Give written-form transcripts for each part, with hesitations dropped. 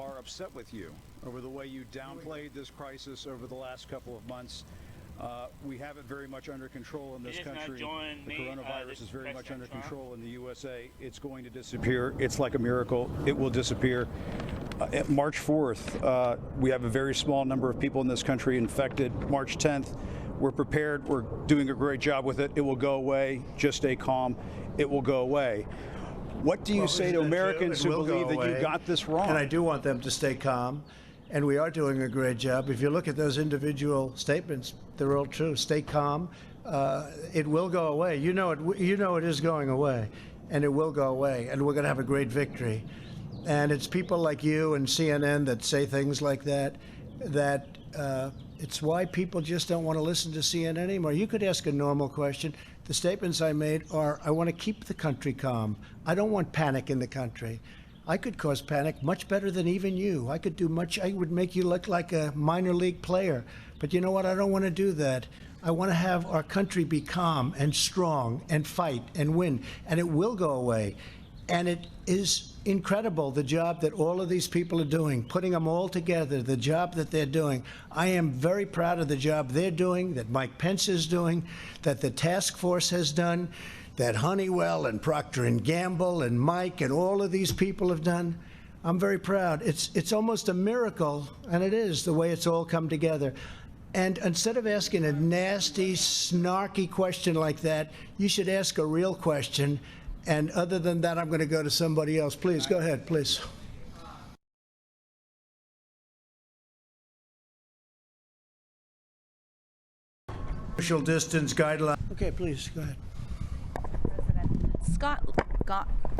are upset with you over the way you downplayed this crisis over the last couple of months. We have it very much under control in this country. The coronavirus is very much under control in the USA. It's going to disappear. It's like a miracle. It will disappear. March 4th, we have a very small number of people in this country infected. March 10th, we're prepared. We're doing a great job with it. It will go away. Just stay calm. It will go away. What do you say to Americans who believe that you got this wrong? And I do want them to stay calm. And we are doing a great job. If you look at those individual statements, they're all true. Stay calm. It will go away. You know it is going away, and it will go away. And we're going to have a great victory. And it's people like you and CNN that say things like that. It's why people just don't want to listen to CNN anymore. You could ask a normal question. The statements I made are, I want to keep the country calm. I don't want panic in the country. I could cause panic much better than even you. I could do much. I would make you look like a minor league player. But you know what? I don't want to do that. I want to have our country be calm and strong and fight and win. And it will go away. And it is incredible, the job that all of these people are doing, putting them all together, the job that they're doing. I am very proud of the job they're doing, that Mike Pence is doing, that the task force has done, that Honeywell and Procter & Gamble and Mike and all of these people have done. I'm very proud. It's almost a miracle, and it is, the way it's all come together. And instead of asking a nasty, snarky question like that, you should ask a real question. And other than that, I'm going to go to somebody else. Please, go ahead, please. Social distance guideline. Okay, please, go ahead.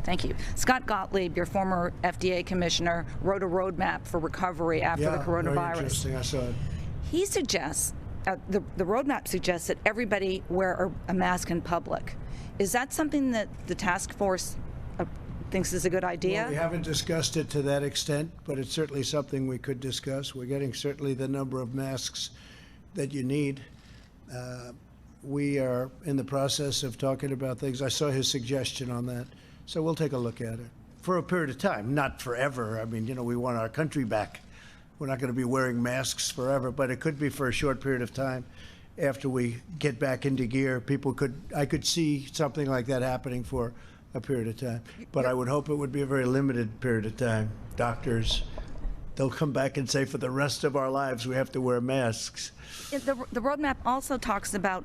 Thank you. Scott Gottlieb, your former FDA commissioner, wrote a roadmap for recovery after the coronavirus. Very interesting. I saw it. He suggests, the roadmap suggests that everybody wear a mask in public. Is that something that the task force thinks is a good idea? Well, we haven't discussed it to that extent, but it's certainly something we could discuss. We're getting certainly the number of masks that you need. We are in the process of talking about things. I saw his suggestion on that, so we'll take a look at it for a period of time, not forever. I mean, we want our country back. We're not going to be wearing masks forever, but it could be for a short period of time. After we get back into gear, I could see something like that happening for a period of time. But I would hope it would be a very limited period of time. Doctors, they'll come back and say for the rest of our lives we have to wear masks. The roadmap also talks about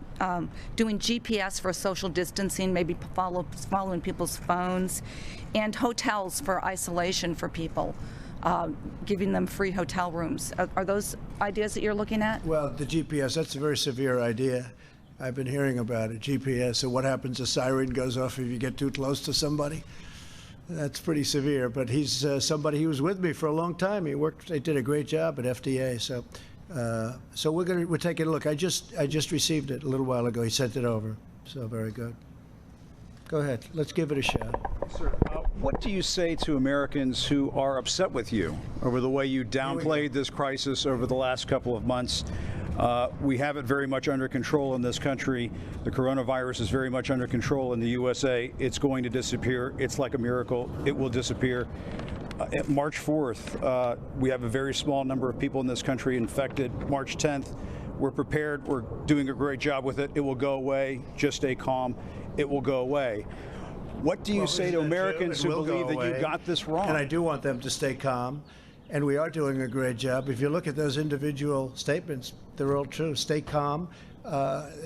doing GPS for social distancing, maybe following people's phones, and hotels for isolation for people. Giving them free hotel rooms. Are those ideas that you're looking at? Well, the GPS, that's a very severe idea. I've been hearing about it, GPS. So what happens? A siren goes off if you get too close to somebody? That's pretty severe, but he's somebody, he was with me for a long time. They did a great job at FDA. So we're taking a look. I just received it a little while ago. He sent it over, so very good. Go ahead, let's give it a shot. Sir, what do you say to Americans who are upset with you over the way you downplayed this crisis over the last couple of months? We have it very much under control in this country. The coronavirus is very much under control in the USA. It's going to disappear. It's like a miracle. It will disappear. March 4th, we have a very small number of people in this country infected. March 10th, we're prepared. We're doing a great job with it. It will go away. Just stay calm. It will go away. What do you say to Americans who believe that you got this wrong? And I do want them to stay calm. And we are doing a great job. If you look at those individual statements, they're all true. Stay calm.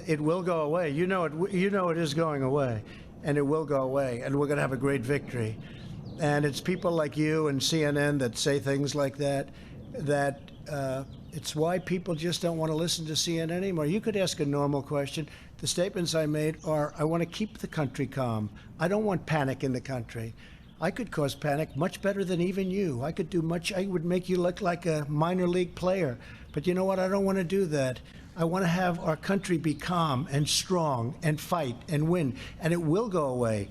It will go away. You know it is going away. And it will go away. And we're going to have a great victory. And it's people like you and CNN that say things like that. It's why people just don't want to listen to CNN anymore. You could ask a normal question. The statements I made are, I want to keep the country calm. I don't want panic in the country. I could cause panic much better than even you. I could do much. I would make you look like a minor league player. But you know what? I don't want to do that. I want to have our country be calm and strong and fight and win. And it will go away.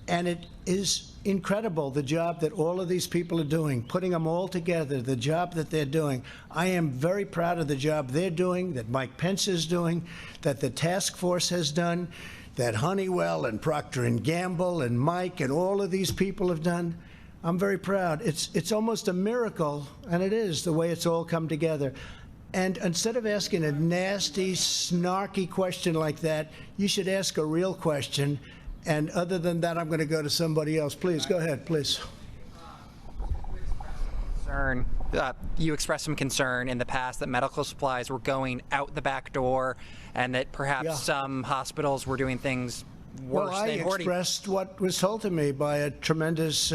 And it is incredible, the job that all of these people are doing, putting them all together, the job that they're doing. I am very proud of the job they're doing, that Mike Pence is doing, that the task force has done, that Honeywell and Procter & Gamble and Mike and all of these people have done. I'm very proud. It's almost a miracle, and it is, the way it's all come together. And instead of asking a nasty, snarky question like that, you should ask a real question. And other than that, I'm going to go to somebody else. Please, go ahead, please. You expressed some concern in the past that medical supplies were going out the back door and that perhaps some hospitals were doing things worse well, than hoarding. I expressed what was told to me by a tremendous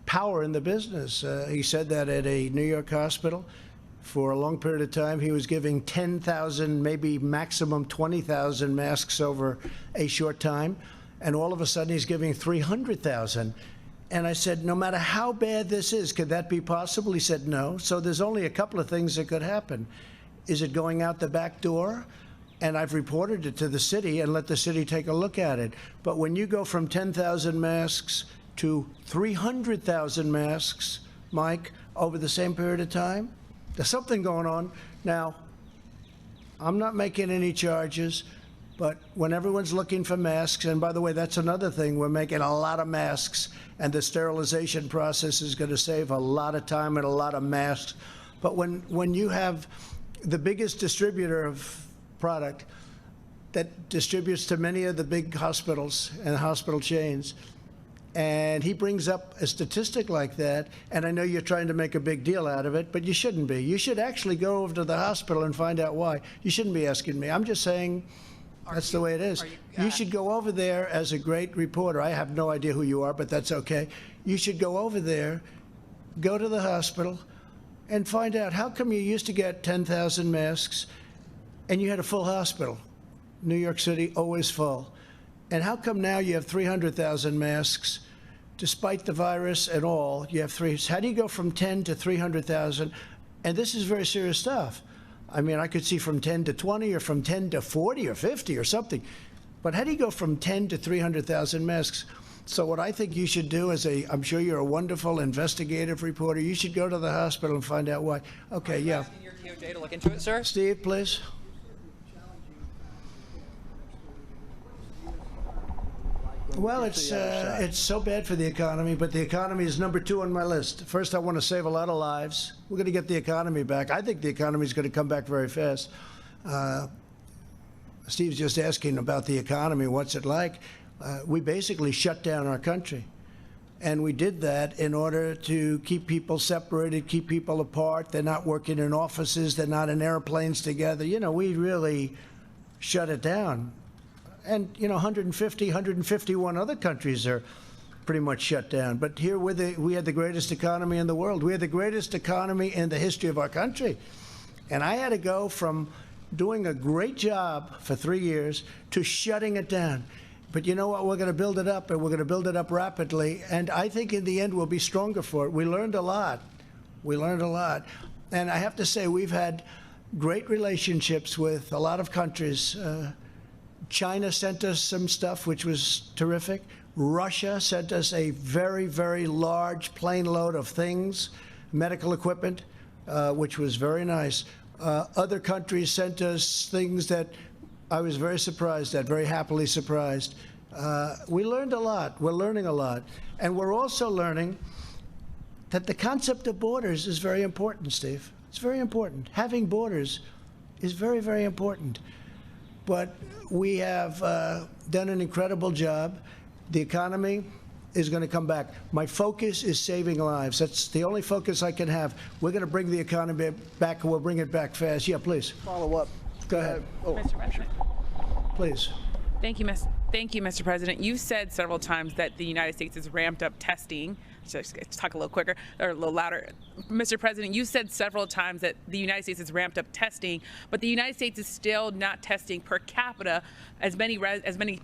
power in the business. He said that at a New York hospital. For a long period of time, he was giving 10,000, maybe maximum 20,000 masks over a short time. And all of a sudden, he's giving 300,000. And I said, no matter how bad this is, could that be possible? He said, no. So there's only a couple of things that could happen. Is it going out the back door? And I've reported it to the city and let the city take a look at it. But when you go from 10,000 masks to 300,000 masks, Mike, over the same period of time, there's something going on. Now, I'm not making any charges, but when everyone's looking for masks, and by the way, that's another thing, we're making a lot of masks, and the sterilization process is going to save a lot of time and a lot of masks. But when you have the biggest distributor of product that distributes to many of the big hospitals and hospital chains, and he brings up a statistic like that, and I know you're trying to make a big deal out of it, but you shouldn't be. You should actually go over to the hospital and find out why. You shouldn't be asking me. I'm just saying that's the way it is. You should go over there as a great reporter. I have no idea who you are, but that's okay. You should go over there, go to the hospital, and find out how come you used to get 10,000 masks and you had a full hospital. New York City, always full. And how come now you have 300,000 masks, despite the virus and all? You have three. How do you go from 10 to 300,000? And this is very serious stuff. I mean, I could see from 10 to 20 or from 10 to 40 or 50 or something. But how do you go from 10 to 300,000 masks? So what I think you should do is I'm sure you're a wonderful investigative reporter. You should go to the hospital and find out why. Okay, yeah. Asking your DOJ to look into it, sir? Steve, please. Well, it's so bad for the economy, but the economy is number 2 on my list. First, I want to save a lot of lives. We're going to get the economy back. I think the economy is going to come back very fast. Steve's just asking about the economy. What's it like? We basically shut down our country. And we did that in order to keep people separated, keep people apart. They're not working in offices. They're not in airplanes together. You know, we really shut it down. And, you know, 150, 151 other countries are pretty much shut down. But here we had the greatest economy in the world. We had the greatest economy in the history of our country. And I had to go from doing a great job for 3 years to shutting it down. But you know what? We're going to build it up, and we're going to build it up rapidly. And I think in the end we'll be stronger for it. We learned a lot. We learned a lot. And I have to say we've had great relationships with a lot of countries. China sent us some stuff, which was terrific. Russia sent us a very, very large plane load of things, medical equipment, which was very nice. Other countries sent us things that I was very surprised at, very happily surprised. We learned a lot. We're learning a lot. And we're also learning that the concept of borders is very important, Steve. It's very important. Having borders is very, very important. But we have done an incredible job. The economy is going to come back. My focus is saving lives. That's the only focus I can have. We're going to bring the economy back, and we'll bring it back fast. Yeah, please. Follow up. Go ahead. Mr. President. Please. Thank you, Mr. President. You said several times that the United States has ramped up testing. Just talk a little quicker or a little louder. Mr. President, you said several times that the United States has ramped up testing, but the United States is still not testing per capita as many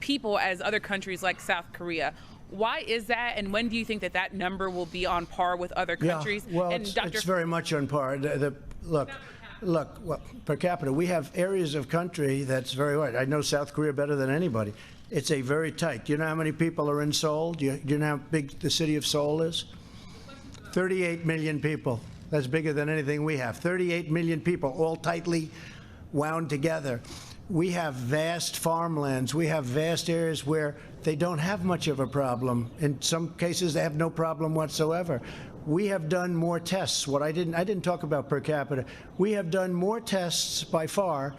people as other countries like South Korea. Why is that, and when do you think that number will be on par with other countries? Yeah, well, and it's very much on par. Look, well, per capita, we have areas of country that's very hard. I know South Korea better than anybody. It's a very tight. Do you know how many people are in Seoul? Do you know how big the city of Seoul is? 38 million people. That's bigger than anything we have. 38 million people, all tightly wound together. We have vast farmlands. We have vast areas where they don't have much of a problem. In some cases, they have no problem whatsoever. We have done more tests. I didn't talk about per capita. We have done more tests by far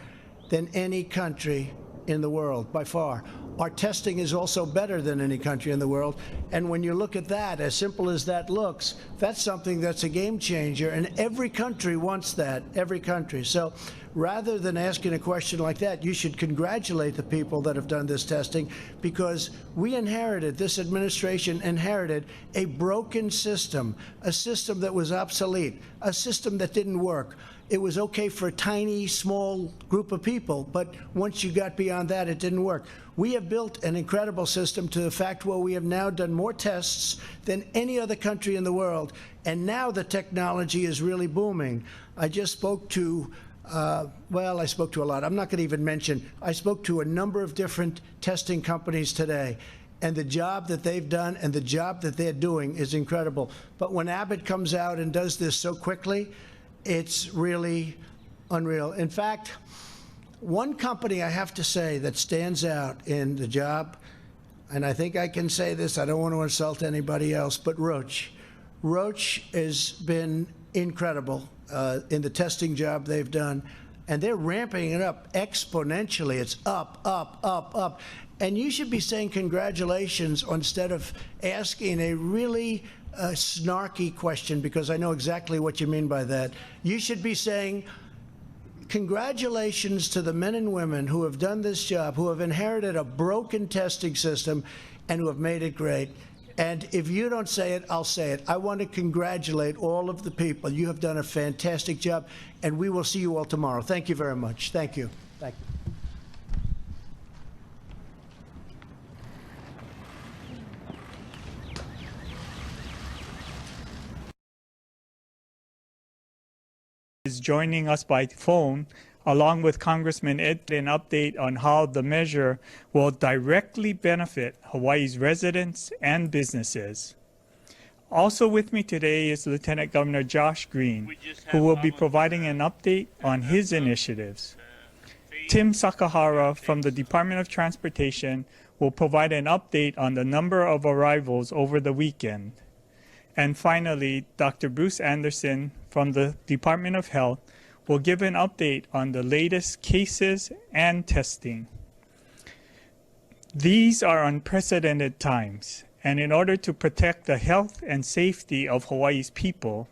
than any country in the world, by far. Our testing is also better than any country in the world. And when you look at that, as simple as that looks, that's something that's a game changer. And every country wants that, every country. So rather than asking a question like that, you should congratulate the people that have done this testing, because this administration inherited a broken system, a system that was obsolete, a system that didn't work. It was okay for a tiny, small group of people, but once you got beyond that, it didn't work. We have built an incredible system to the fact where we have now done more tests than any other country in the world, and now the technology is really booming. I just spoke to I spoke to a lot. I'm not going to even mention. I spoke to a number of different testing companies today, and the job that they've done and the job that they're doing is incredible. But when Abbott comes out and does this so quickly, it's really unreal. In fact, one company I have to say that stands out in the job, and I think I can say this, I don't want to insult anybody else, but Roche. Roche has been incredible in the testing job they've done, and they're ramping it up exponentially. It's up, up, up, up. And you should be saying congratulations instead of asking a really snarky question, because I know exactly what you mean by that. You should be saying, congratulations to the men and women who have done this job, who have inherited a broken testing system and who have made it great. And if you don't say it, I'll say it. I want to congratulate all of the people. You have done a fantastic job, and we will see you all tomorrow. Thank you very much. Thank you. Thank you. Is joining us by phone, along with Congressman Ed, an update on how the measure will directly benefit Hawaii's residents and businesses. Also with me today is Lieutenant Governor Josh Green, who will be providing an update on his initiatives. Tim Sakahara from the Department of Transportation will provide an update on the number of arrivals over the weekend. And finally, Dr. Bruce Anderson from the Department of Health will give an update on the latest cases and testing. These are unprecedented times, and in order to protect the health and safety of Hawaii's people,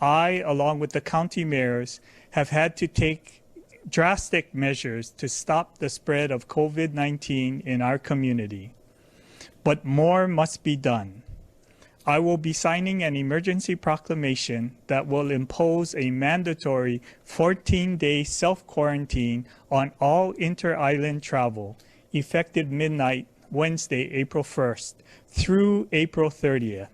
I, along with the county mayors, have had to take drastic measures to stop the spread of COVID-19 in our community. But more must be done. I will be signing an emergency proclamation that will impose a mandatory 14-day self-quarantine on all inter-island travel, effective midnight Wednesday, April 1st, through April 30th.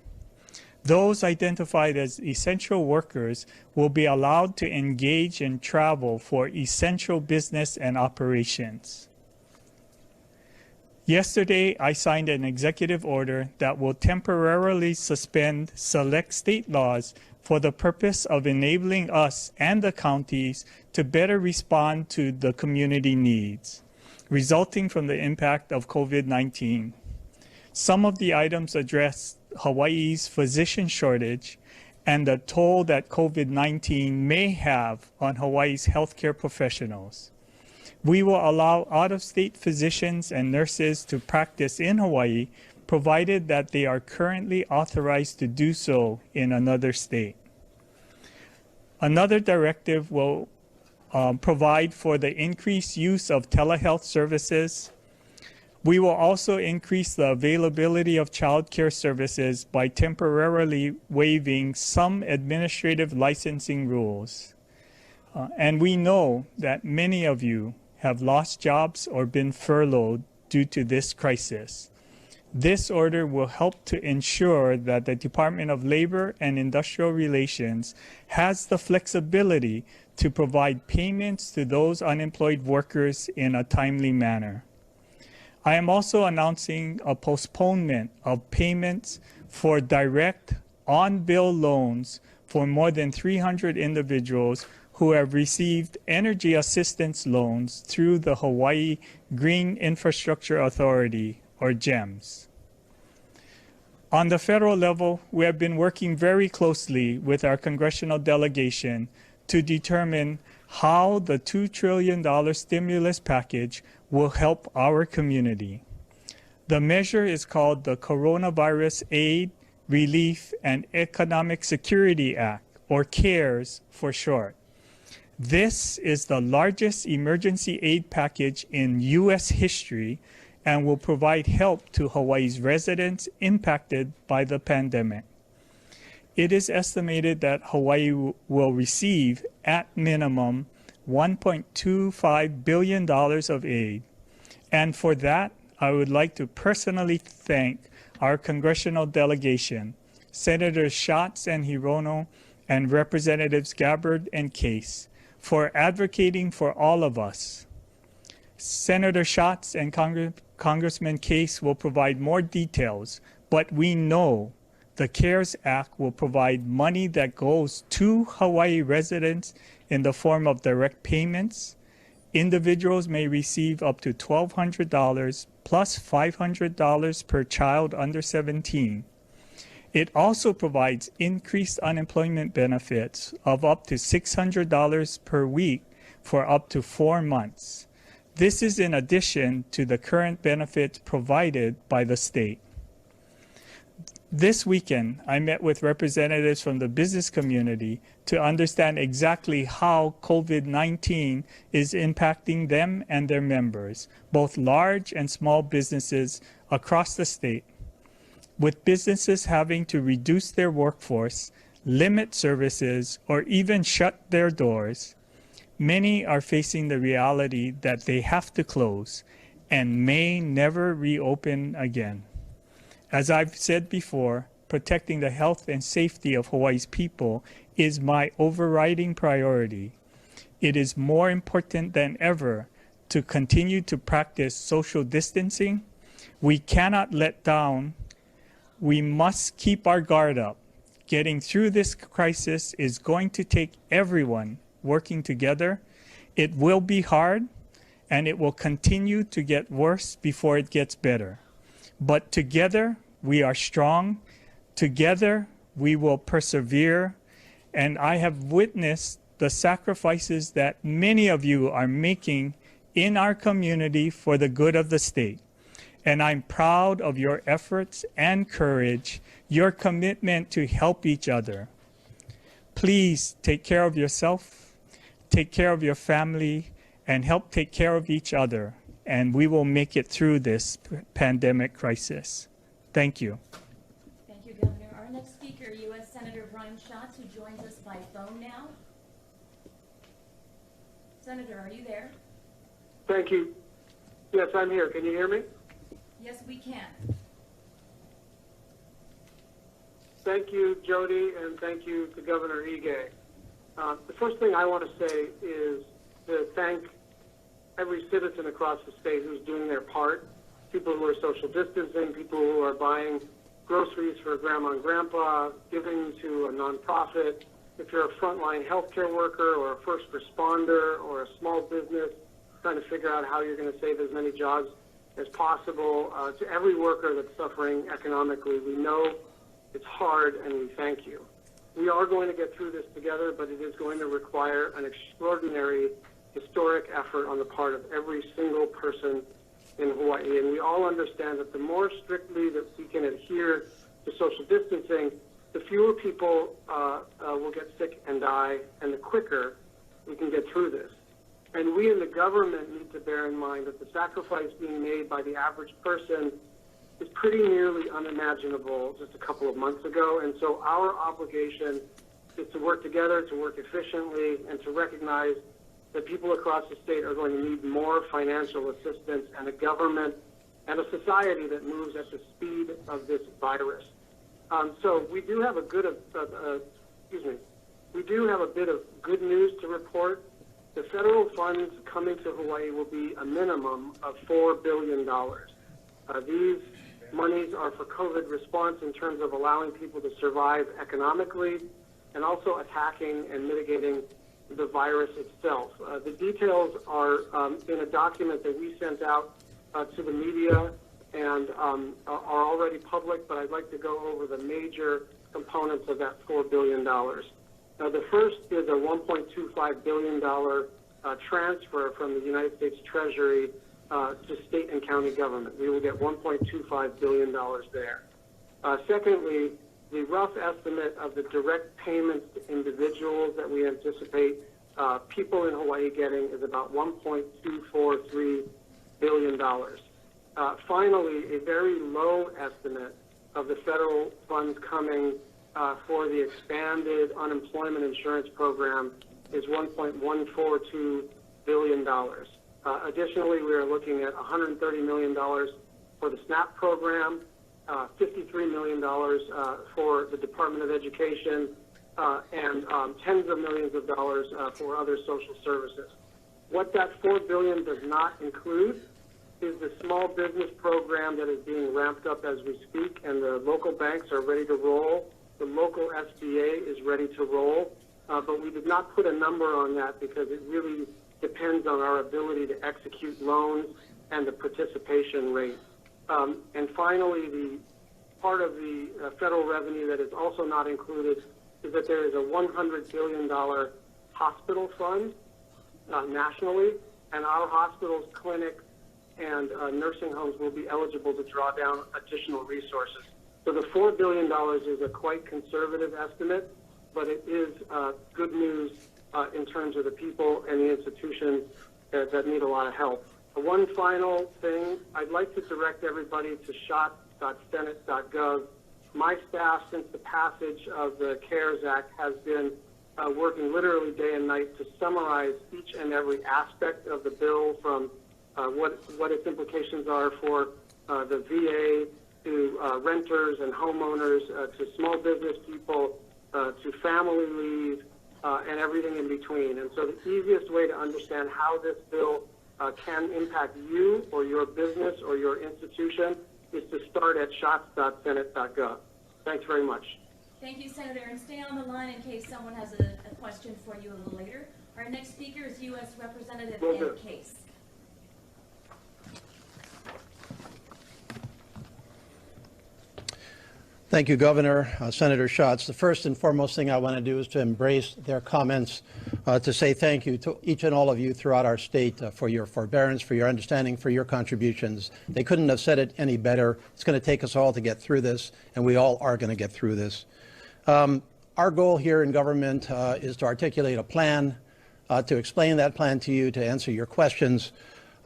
Those identified as essential workers will be allowed to engage in travel for essential business and operations. Yesterday, I signed an executive order that will temporarily suspend select state laws for the purpose of enabling us and the counties to better respond to the community needs resulting from the impact of COVID-19. Some of the items address Hawaii's physician shortage and the toll that COVID-19 may have on Hawaii's healthcare professionals. We will allow out-of-state physicians and nurses to practice in Hawaii, provided that they are currently authorized to do so in another state. Another directive will provide for the increased use of telehealth services. We will also increase the availability of child care services by temporarily waiving some administrative licensing rules. And we know that many of you have lost jobs or been furloughed due to this crisis. This order will help to ensure that the Department of Labor and Industrial Relations has the flexibility to provide payments to those unemployed workers in a timely manner. I am also announcing a postponement of payments for direct on-bill loans for more than 300 individuals who have received energy assistance loans through the Hawaii Green Infrastructure Authority, or GEMS. On the federal level, we have been working very closely with our congressional delegation to determine how the $2 trillion stimulus package will help our community. The measure is called the Coronavirus Aid, Relief, and Economic Security Act, or CARES for short. This is the largest emergency aid package in U.S. history and will provide help to Hawaii's residents impacted by the pandemic. It is estimated that Hawaii will receive, at minimum, $1.25 billion of aid. And for that, I would like to personally thank our congressional delegation, Senators Schatz and Hirono, and Representatives Gabbard and Case, for advocating for all of us. Senator Schatz and Congressman Case will provide more details, but we know the CARES Act will provide money that goes to Hawaii residents in the form of direct payments. Individuals may receive up to $1,200 plus $500 per child under 17. It also provides increased unemployment benefits of up to $600 per week for up to 4 months. This is in addition to the current benefits provided by the state. This weekend, I met with representatives from the business community to understand exactly how COVID-19 is impacting them and their members, both large and small businesses across the state. With businesses having to reduce their workforce, limit services, or even shut their doors, many are facing the reality that they have to close and may never reopen again. As I've said before, protecting the health and safety of Hawaii's people is my overriding priority. It is more important than ever to continue to practice social distancing. We cannot let down. We must keep our guard up. Getting through this crisis is going to take everyone working together. It will be hard, and it will continue to get worse before it gets better. But together, we are strong. Together, we will persevere. And I have witnessed the sacrifices that many of you are making in our community for the good of the state. And I'm proud of your efforts and courage, your commitment to help each other. Please take care of yourself, take care of your family, and help take care of each other. And we will make it through this pandemic crisis. Thank you. Thank you, Governor. Our next speaker, U.S. Senator Brian Schatz, who joins us by phone now. Senator, are you there? Thank you. Yes, I'm here. Can you hear me? Yes, we can. Thank you, Jody, and thank you to Governor Ige. The first thing I want to say is to thank every citizen across the state who's doing their part. People who are social distancing, people who are buying groceries for grandma and grandpa, giving to a nonprofit. If you're a frontline healthcare worker or a first responder or a small business, trying to figure out how you're going to save as many jobs as possible. To every worker that's suffering economically, we know it's hard and we thank you. We are going to get through this together, but it is going to require an extraordinary, historic effort on the part of every single person in Hawaii. And we all understand that the more strictly that we can adhere to social distancing, the fewer people will get sick and die, and the quicker we can get through this. And we in the government need to bear in mind that the sacrifice being made by the average person is pretty nearly unimaginable just a couple of months ago. And so our obligation is to work together, to work efficiently, and to recognize that people across the state are going to need more financial assistance and a government and a society that moves at the speed of this virus. So we do have a bit of good news to report. The federal funds coming to Hawaii will be a minimum of $4 billion. These monies are for COVID response in terms of allowing people to survive economically and also attacking and mitigating the virus itself. The details are in a document that we sent out to the media and are already public, but I'd like to go over the major components of that $4 billion. Now, the first is a $1.25 billion transfer from the United States Treasury to state and county government. We will get $1.25 billion there. Secondly, the rough estimate of the direct payments to individuals that we anticipate people in Hawaii getting is about $1.243 billion. Finally, a very low estimate of the federal funds coming for the expanded unemployment insurance program is $1.142 billion. Additionally, we are looking at $130 million for the SNAP program, $53 million for the Department of Education, and tens of millions of dollars for other social services. What that $4 billion does not include is the small business program that is being ramped up as we speak, and the local banks are ready to roll. The local SBA is ready to roll, but we did not put a number on that because it really depends on our ability to execute loans and the participation rate. And finally, the part of the federal revenue that is also not included is that there is a $100 billion hospital fund nationally, and our hospitals, clinics, and nursing homes will be eligible to draw down additional resources. So the $4 billion is a quite conservative estimate, but it is good news in terms of the people and the institutions that need a lot of help. One final thing, I'd like to direct everybody to shot.senate.gov. My staff, since the passage of the CARES Act, has been working literally day and night to summarize each and every aspect of the bill, from what its implications are for the VA to renters and homeowners, to small business people, to family leave, and everything in between. And so the easiest way to understand how this bill can impact you or your business or your institution is to start at shots.senate.gov. Thanks very much. Thank you, Senator, and stay on the line in case someone has a question for you a little later. Our next speaker is U.S. Representative L.N.C.O.W.A.F. Thank you, Governor, Senator Schatz. The first and foremost thing I want to do is to embrace their comments, to say thank you to each and all of you throughout our state for your forbearance, for your understanding, for your contributions. They couldn't have said it any better. It's going to take us all to get through this, and we all are going to get through this. Our goal here in government is to articulate a plan, to explain that plan to you, to answer your questions,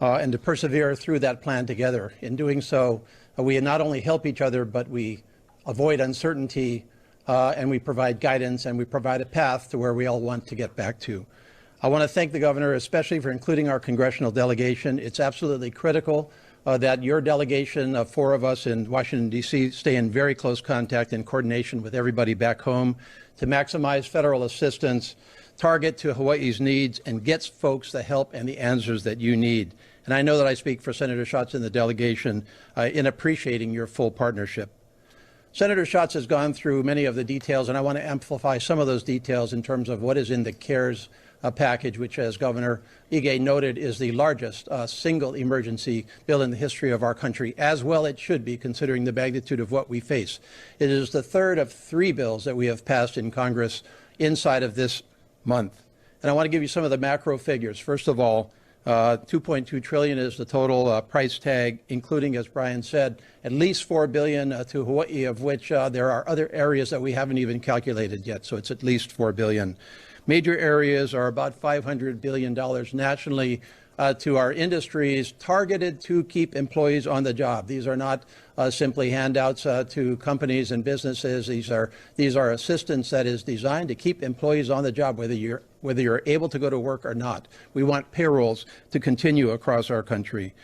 and to persevere through that plan together. In doing so, we not only help each other, but we avoid uncertainty, and we provide guidance, and we provide a path to where we all want to get back to. I want to thank the governor especially for including our congressional delegation. It's absolutely critical that your delegation of 4 of us in Washington, D.C. stay in very close contact and coordination with everybody back home to maximize federal assistance, target to Hawaii's needs, and gets folks the help and the answers that you need. And I know that I speak for Senator Schatz and the delegation in appreciating your full partnership. Senator Schatz has gone through many of the details, and I want to amplify some of those details in terms of what is in the CARES package, which, as Governor Ige noted, is the largest single emergency bill in the history of our country, as well it should be, considering the magnitude of what we face. It is the third of 3 bills that we have passed in Congress inside of this month. And I want to give you some of the macro figures. First of all, $2.2 trillion is the total price tag, including, as Brian said, at least $4 billion to Hawaii, of which there are other areas that we haven't even calculated yet. So it's at least $4 billion. Major areas are about $500 billion nationally to our industries, targeted to keep employees on the job. These are not simply handouts to companies and businesses. These are assistance that is designed to keep employees on the job, whether you're able to go to work or not. We want payrolls to continue across our country.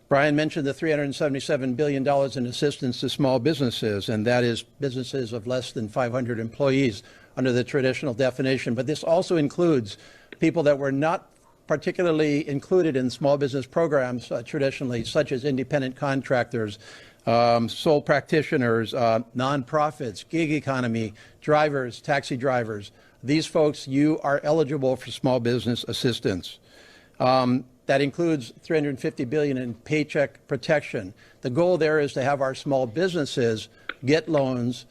Brian mentioned the $377 billion in assistance to small businesses, and that is businesses of less than 500 employees under the traditional definition. But this also includes people that were not particularly included in small business programs traditionally, such as independent contractors, sole practitioners, nonprofits, gig economy, drivers, taxi drivers. These folks, you are eligible for small business assistance. That includes $350 billion in paycheck protection. The goal there is to have our small businesses get loans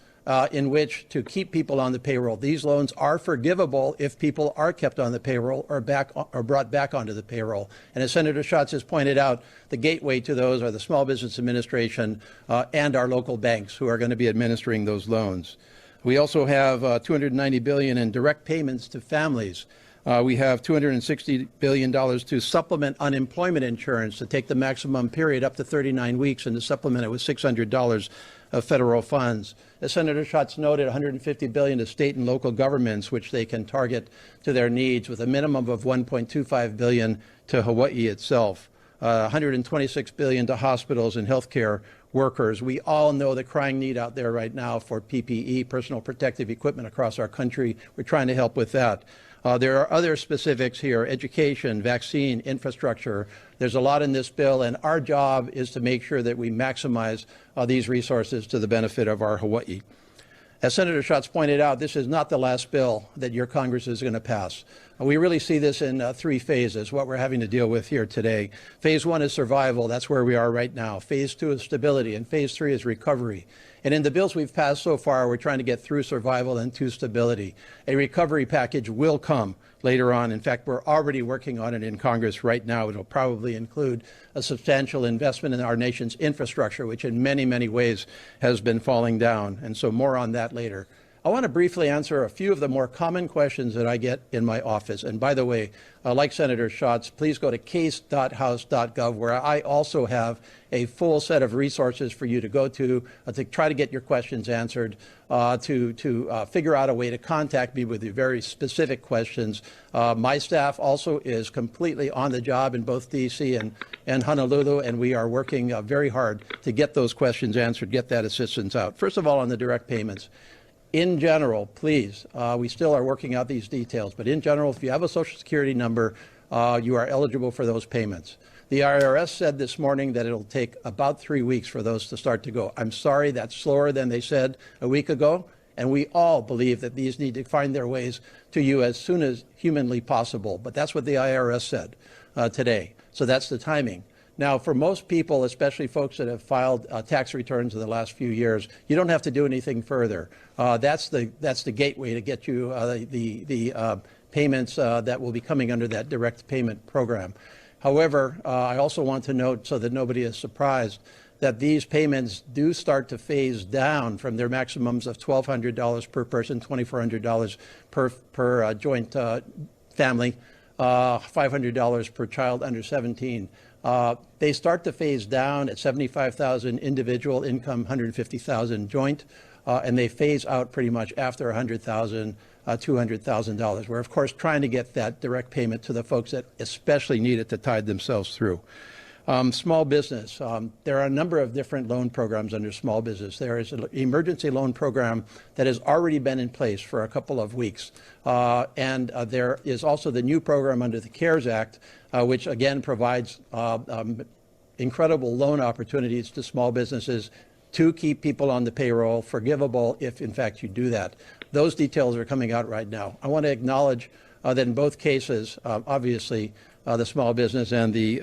in which to keep people on the payroll. These loans are forgivable if people are kept on the payroll or brought back onto the payroll. And as Senator Schatz has pointed out, the gateway to those are the Small Business Administration and our local banks who are going to be administering those loans. We also have $290 billion in direct payments to families. We have $260 billion to supplement unemployment insurance to take the maximum period up to 39 weeks and to supplement it with $600 of federal funds. As Senator Schatz noted, $150 billion to state and local governments, which they can target to their needs, with a minimum of $1.25 billion to Hawaii itself. $126 billion to hospitals and healthcare workers. We all know the crying need out there right now for PPE, personal protective equipment across our country. We're trying to help with that. There are other specifics here: education, vaccine, infrastructure. There's a lot in this bill, and our job is to make sure that we maximize these resources to the benefit of our Hawaii. As Senator Schatz pointed out, this is not the last bill that your Congress is going to pass. We really see this in three phases, what we're having to deal with here today. Phase one is survival. That's where we are right now. Phase two is stability, and phase three is recovery. And in the bills we've passed so far, we're trying to get through survival and to stability. A recovery package will come later on. In fact, we're already working on it in Congress right now. It'll probably include a substantial investment in our nation's infrastructure, which in many, many ways has been falling down. And so more on that later. I want to briefly answer a few of the more common questions that I get in my office. And by the way, like Senator Schatz, please go to case.house.gov, where I also have a full set of resources for you to go to try to get your questions answered, to figure out a way to contact me with your very specific questions. My staff also is completely on the job in both D.C. and Honolulu, and we are working very hard to get those questions answered, get that assistance out. First of all, on the direct payments. In general, please, we still are working out these details, but in general, if you have a Social Security number, you are eligible for those payments. The IRS said this morning that it'll take about 3 weeks for those to start to go. I'm sorry, that's slower than they said a week ago, and we all believe that these need to find their ways to you as soon as humanly possible. But that's what the IRS said today. So that's the timing. Now, for most people, especially folks that have filed tax returns in the last few years, you don't have to do anything further. That's the gateway to get you the payments that will be coming under that direct payment program. However, I also want to note, so that nobody is surprised, that these payments do start to phase down from their maximums of $1,200 per person, $2,400 per joint family, $500 per child under 17. They start to phase down at $75,000 individual income, $150,000 joint, and they phase out pretty much after $100,000, $200,000. We're, of course, trying to get that direct payment to the folks that especially need it to tide themselves through. Small business. There are a number of different loan programs under small business. There is an emergency loan program that has already been in place for a couple of weeks. And there is also the new program under the CARES Act, which again provides incredible loan opportunities to small businesses to keep people on the payroll, forgivable if in fact you do that. Those details are coming out right now. I want to acknowledge that in both cases, obviously, the small business and the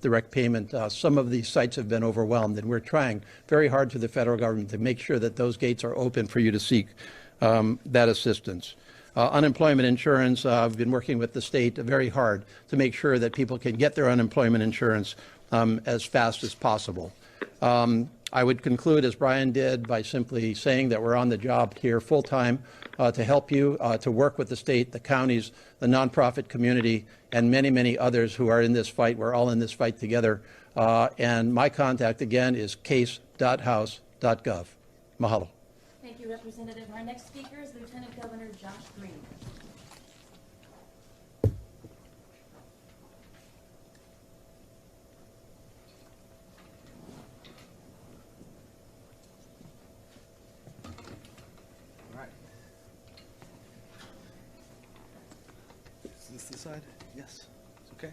direct payment, some of these sites have been overwhelmed, and we're trying very hard to the federal government to make sure that those gates are open for you to seek that assistance. Unemployment insurance, I've been working with the state very hard to make sure that people can get their unemployment insurance as fast as possible. I would conclude, as Brian did, by simply saying that we're on the job here full-time to help you, to work with the state, the counties, the nonprofit community, and many, many others who are in this fight. We're all in this fight together. And my contact, again, is case.house.gov. Mahalo. Thank you, Representative. Our next speaker is Lieutenant Governor Josh Green. Is this the side? Yes. It's okay.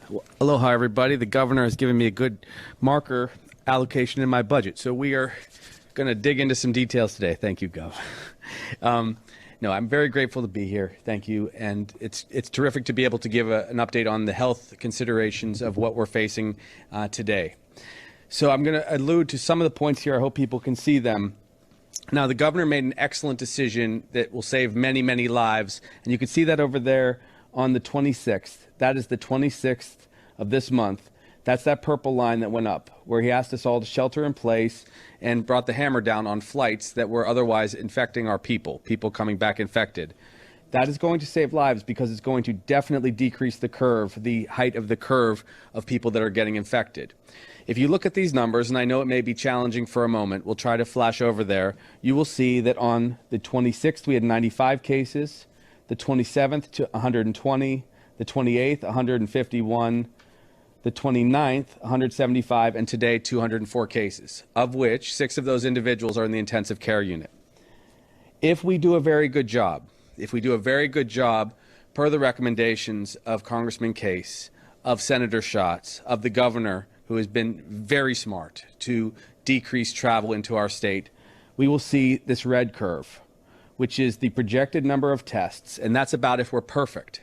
Well, aloha, everybody. The governor has given me a good marker allocation in my budget, so we are going to dig into some details today. Thank you, Gov. No, I'm very grateful to be here. Thank you. And it's terrific to be able to give an update on the health considerations of what we're facing today. So I'm going to allude to some of the points here. I hope people can see them. Now, the governor made an excellent decision that will save many, many lives. And you can see that over there on the 26th. That is the 26th of this month. That's that purple line that went up, where he asked us all to shelter in place and brought the hammer down on flights that were otherwise infecting our people coming back infected. That is going to save lives because it's going to definitely decrease the curve, the height of the curve of people that are getting infected. If you look at these numbers, and I know it may be challenging for a moment, we'll try to flash over there, you will see that on the 26th we had 95 cases, the 27th to 120, the 28th 151, the 29th, 175, and today 204 cases, of which 6 of those individuals are in the intensive care unit. If we do a very good job, per the recommendations of Congressman Case, of Senator Schatz, of the governor, who has been very smart to decrease travel into our state, we will see this red curve, which is the projected number of tests, and that's about if we're perfect.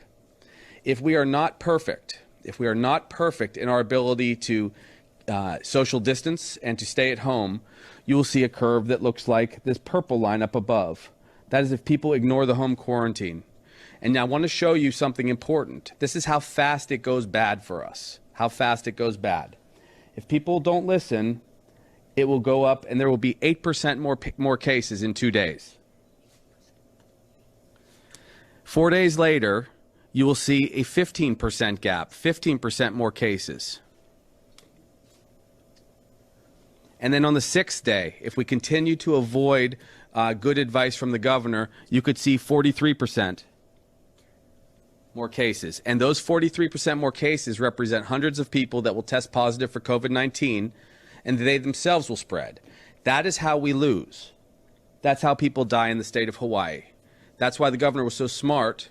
If we are not perfect, in our ability to social distance and to stay at home, you will see a curve that looks like this purple line up above. That is if people ignore the home quarantine. And now I want to show you something important. This is how fast it goes bad for us, how fast it goes bad. If people don't listen, it will go up, and there will be 8% more cases in 2 days. 4 days later, you will see a 15% gap, 15% more cases. And then on the 6th day, if we continue to avoid good advice from the governor, you could see 43% more cases. And those 43% more cases represent hundreds of people that will test positive for COVID-19, and they themselves will spread. That is how we lose. That's how people die in the state of Hawaii. That's why the governor was so smart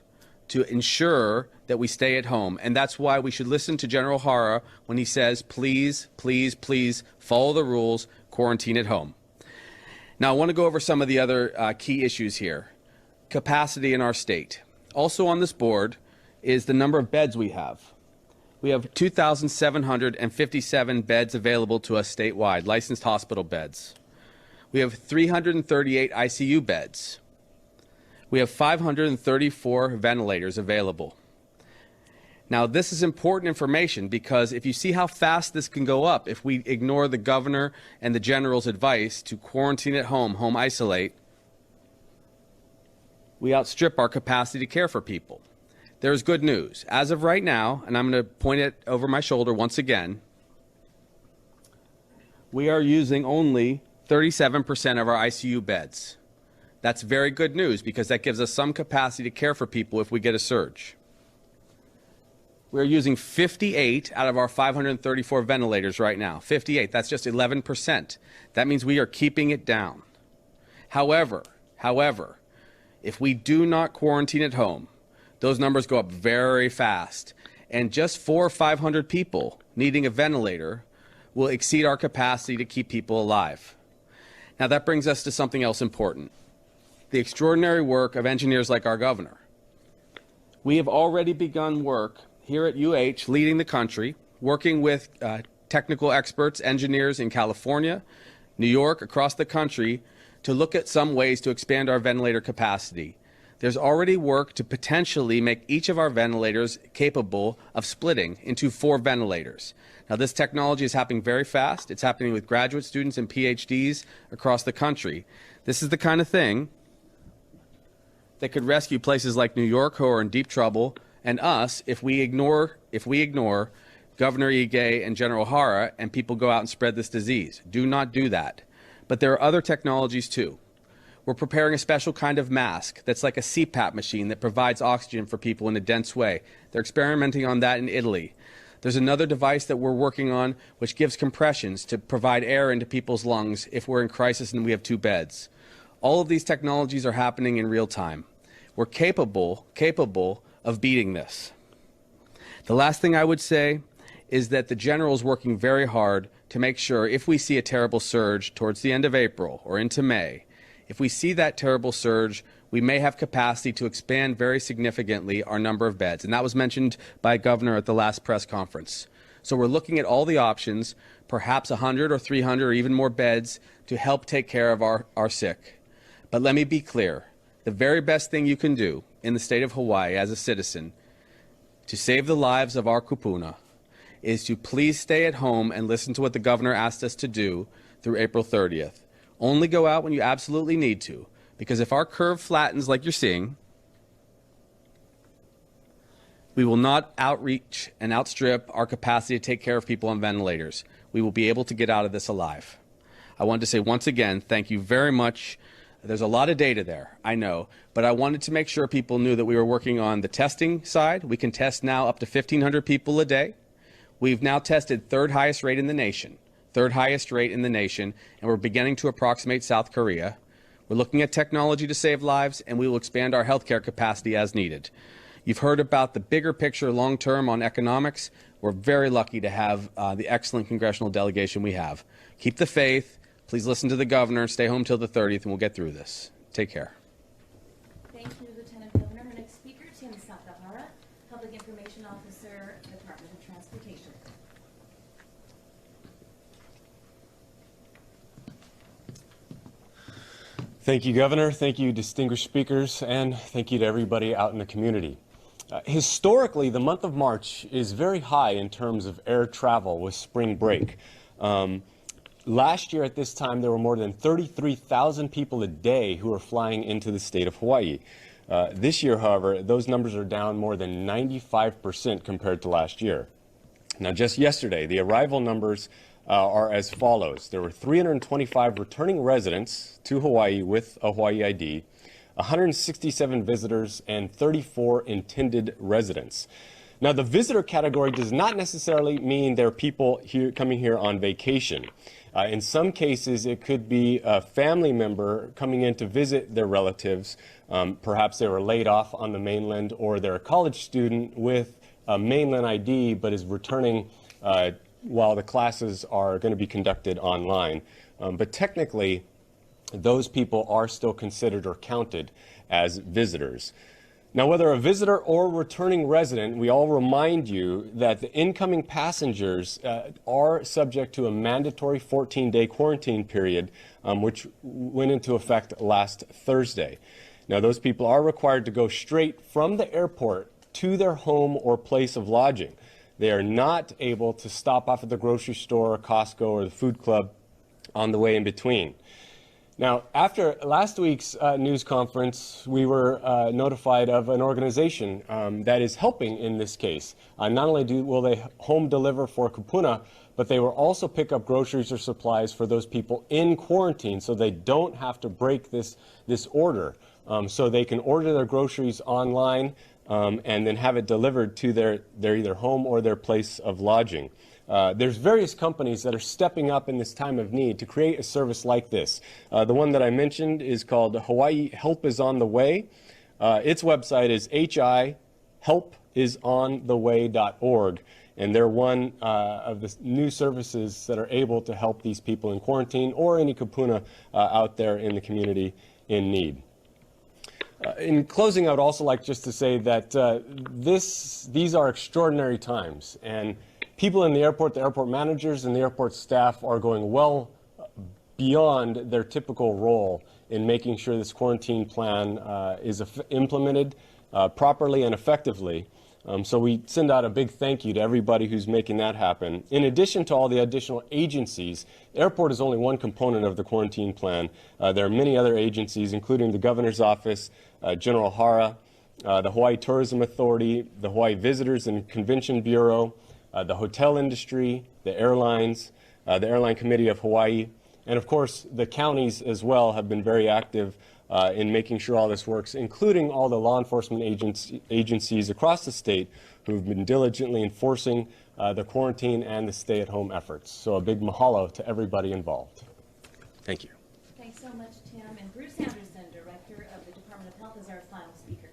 to ensure that we stay at home. And that's why we should listen to General Hara when he says, please, please, please follow the rules, quarantine at home. Now, I want to go over some of the other key issues here. Capacity in our state. Also on this board is the number of beds we have. We have 2,757 beds available to us statewide, licensed hospital beds. We have 338 ICU beds. We have 534 ventilators available. Now, this is important information because if you see how fast this can go up, if we ignore the governor and the general's advice to quarantine at home, home isolate, we outstrip our capacity to care for people. There's good news. As of right now, and I'm going to point it over my shoulder once again, we are using only 37% of our ICU beds. That's very good news because that gives us some capacity to care for people if we get a surge. We're using 58 out of our 534 ventilators right now. 58, that's just 11%. That means we are keeping it down. However, if we do not quarantine at home, those numbers go up very fast. And just 400 or 500 people needing a ventilator will exceed our capacity to keep people alive. Now that brings us to something else important. The extraordinary work of engineers like our governor. We have already begun work here at UH, leading the country, working with technical experts, engineers in California, New York, across the country, to look at some ways to expand our ventilator capacity. There's already work to potentially make each of our ventilators capable of splitting into 4 ventilators. Now, this technology is happening very fast. It's happening with graduate students and PhDs across the country. This is the kind of thing that could rescue places like New York, who are in deep trouble, and us if we ignore Governor Ige and General Hara and people go out and spread this disease. Do not do that. But there are other technologies too. We're preparing a special kind of mask that's like a CPAP machine that provides oxygen for people in a dense way. They're experimenting on that in Italy. There's another device that we're working on which gives compressions to provide air into people's lungs if we're in crisis and we have 2 beds. All of these technologies are happening in real time. We're capable of beating this. The last thing I would say is that the general is working very hard to make sure if we see a terrible surge towards the end of April or into May, if we see that terrible surge, we may have capacity to expand very significantly our number of beds. And that was mentioned by Governor at the last press conference. So we're looking at all the options, perhaps 100 or 300 or even more beds to help take care of our sick. But let me be clear, the very best thing you can do in the state of Hawaii as a citizen to save the lives of our kupuna is to please stay at home and listen to what the governor asked us to do through April 30th. Only go out when you absolutely need to, because if our curve flattens like you're seeing, we will not outreach and outstrip our capacity to take care of people on ventilators. We will be able to get out of this alive. I wanted to say once again, thank you very much. There's a lot of data there, I know, but I wanted to make sure people knew that we were working on the testing side. We can test now up to 1,500 people a day. We've now tested third highest rate in the nation, and we're beginning to approximate South Korea. We're looking at technology to save lives, and we will expand our healthcare capacity as needed. You've heard about the bigger picture long-term on economics. We're very lucky to have the excellent congressional delegation we have. Keep the faith. Please listen to the governor. Stay home till the 30th, and we'll get through this. Take care. Thank you, Lieutenant Governor. Our next speaker, Tim Sakahara, Public Information Officer, Department of Transportation. Thank you, Governor. Thank you, distinguished speakers, and thank you to everybody out in the community. Historically, the month of March is very high in terms of air travel with spring break. Last year at this time, there were more than 33,000 people a day who were flying into the state of Hawaii. This year, however, those numbers are down more than 95% compared to last year. Now, just yesterday, the arrival numbers are as follows. There were 325 returning residents to Hawaii with a Hawaii ID, 167 visitors, and 34 intended residents. Now, the visitor category does not necessarily mean there are people here coming here on vacation. In some cases, it could be a family member coming in to visit their relatives. Perhaps they were laid off on the mainland, or they're a college student with a mainland ID but is returning while the classes are going to be conducted online. But technically, those people are still considered or counted as visitors. Now, whether a visitor or returning resident, we all remind you that the incoming passengers are subject to a mandatory 14-day quarantine period, which went into effect last Thursday. Now, those people are required to go straight from the airport to their home or place of lodging. They are not able to stop off at the grocery store, Costco, or the food club on the way in between. Now, after last week's news conference, we were notified of an organization that is helping in this case. Not only will they home deliver for kupuna, but they will also pick up groceries or supplies for those people in quarantine, so they don't have to break this order. So they can order their groceries online and then have it delivered to their either home or their place of lodging. There's various companies that are stepping up in this time of need to create a service like this. The one that I mentioned is called Hawaii Help is on the Way. Its website is hihelpisontheway.org, and they're one of the new services that are able to help these people in quarantine or any kupuna out there in the community in need. In closing, I would also like just to say that these are extraordinary times, and people in the airport managers and the airport staff are going well beyond their typical role in making sure this quarantine plan is implemented properly and effectively. So we send out a big thank you to everybody who's making that happen. In addition to all the additional agencies, the airport is only one component of the quarantine plan. There are many other agencies, including the Governor's Office, General Hara, the Hawaii Tourism Authority, the Hawaii Visitors and Convention Bureau, the hotel industry, the airlines, the Airline Committee of Hawaii, and of course the counties as well have been very active in making sure all this works, including all the law enforcement agencies across the state who've been diligently enforcing the quarantine and the stay-at-home efforts. So a big mahalo to everybody involved. Thank you. Thanks so much, Tim. And Bruce Anderson, Director of the Department of Health, is our final speaker.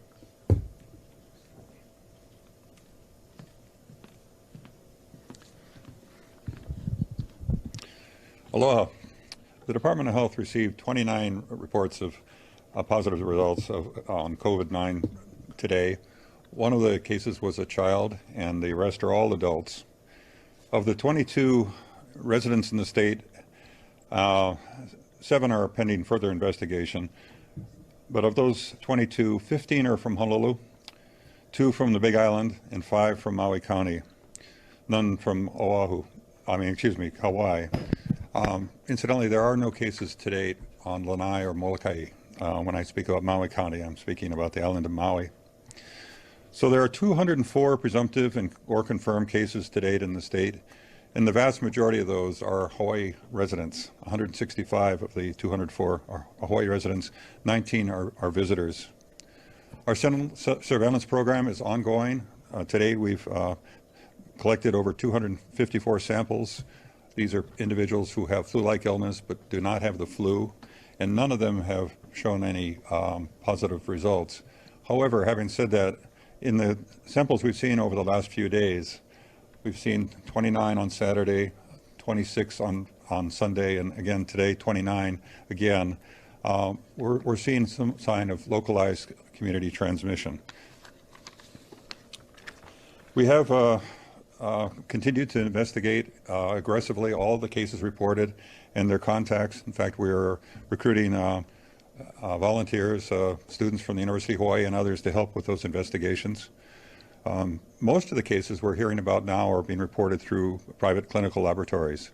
Aloha. The Department of Health received 29 reports of positive results on COVID-19 today. One of the cases was a child, and the rest are all adults. Of the 22 residents in the state, 7 are pending further investigation. But of those 22, 15 are from Honolulu, 2 from the Big Island, and 5 from Maui County. None from Hawaii. Incidentally, there are no cases to date on Lanai or Molokai. When I speak about Maui County, I'm speaking about the island of Maui. So there are 204 presumptive or confirmed cases to date in the state, and the vast majority of those are Hawaii residents. 165 of the 204 are Hawaii residents, 19 are visitors. Our surveillance program is ongoing. Today we've collected over 254 samples. These are individuals who have flu-like illness but do not have the flu, and none of them have shown any positive results. However, having said that, in the samples we've seen over the last few days, we've seen 29 on Saturday, 26 on Sunday, and again today 29 again. We're seeing some sign of localized community transmission. We have continued to investigate aggressively all the cases reported and their contacts. In fact, we are recruiting volunteers, students from the University of Hawaii and others to help with those investigations. Most of the cases we're hearing about now are being reported through private clinical laboratories.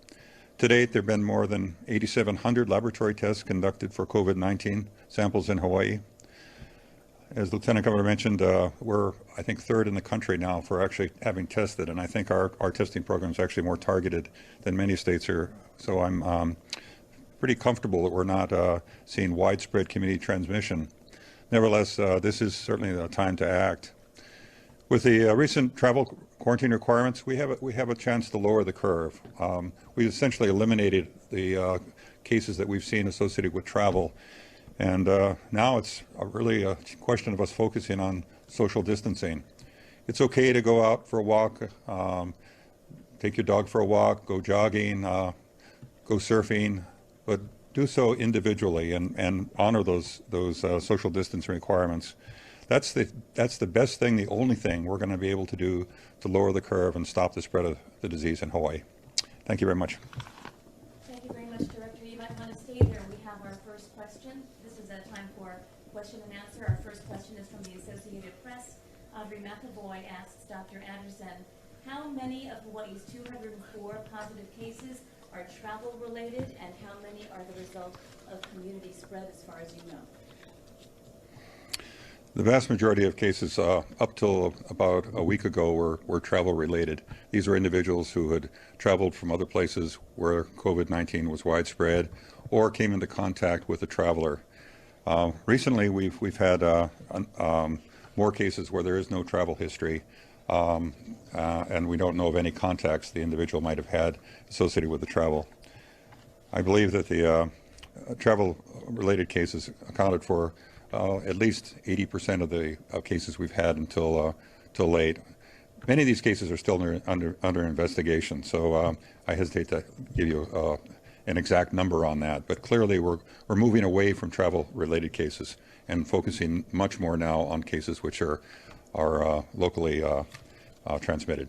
To date, there have been more than 8,700 laboratory tests conducted for COVID-19 samples in Hawaii. As Lieutenant Governor mentioned, we're, I think, 3rd in the country now for actually having tested, and I think our testing program is actually more targeted than many states are. So I'm pretty comfortable that we're not seeing widespread community transmission. Nevertheless, this is certainly the time to act. With the recent travel quarantine requirements, we have a chance to lower the curve. We've essentially eliminated the cases that we've seen associated with travel. And now it's really a question of us focusing on social distancing. It's okay to go out for a walk, take your dog for a walk, go jogging, go surfing, but do so individually and honor those social distancing requirements. That's the best thing, the only thing we're going to be able to do to lower the curve and stop the spread of the disease in Hawaii. Thank you very much. Thank you very much, Director. You might want to stay there. We have our first question. This is a time for question and answer. Our first question is from the Associated Press. Audrey McAvoy asks Dr. Anderson, how many of Hawaii's 204 positive cases are travel related, and how many are the result of community spread as far as you know? The vast majority of cases up till about a week ago were travel related. These were individuals who had traveled from other places where COVID-19 was widespread or came into contact with a traveler. Recently we've had more cases where there is no travel history and we don't know of any contacts the individual might have had associated with the travel. I believe that the travel related cases accounted for at least 80% of the cases we've had until late. Many of these cases are still under investigation, so I hesitate to give you an exact number on that. But clearly, we're moving away from travel-related cases and focusing much more now on cases which are locally transmitted.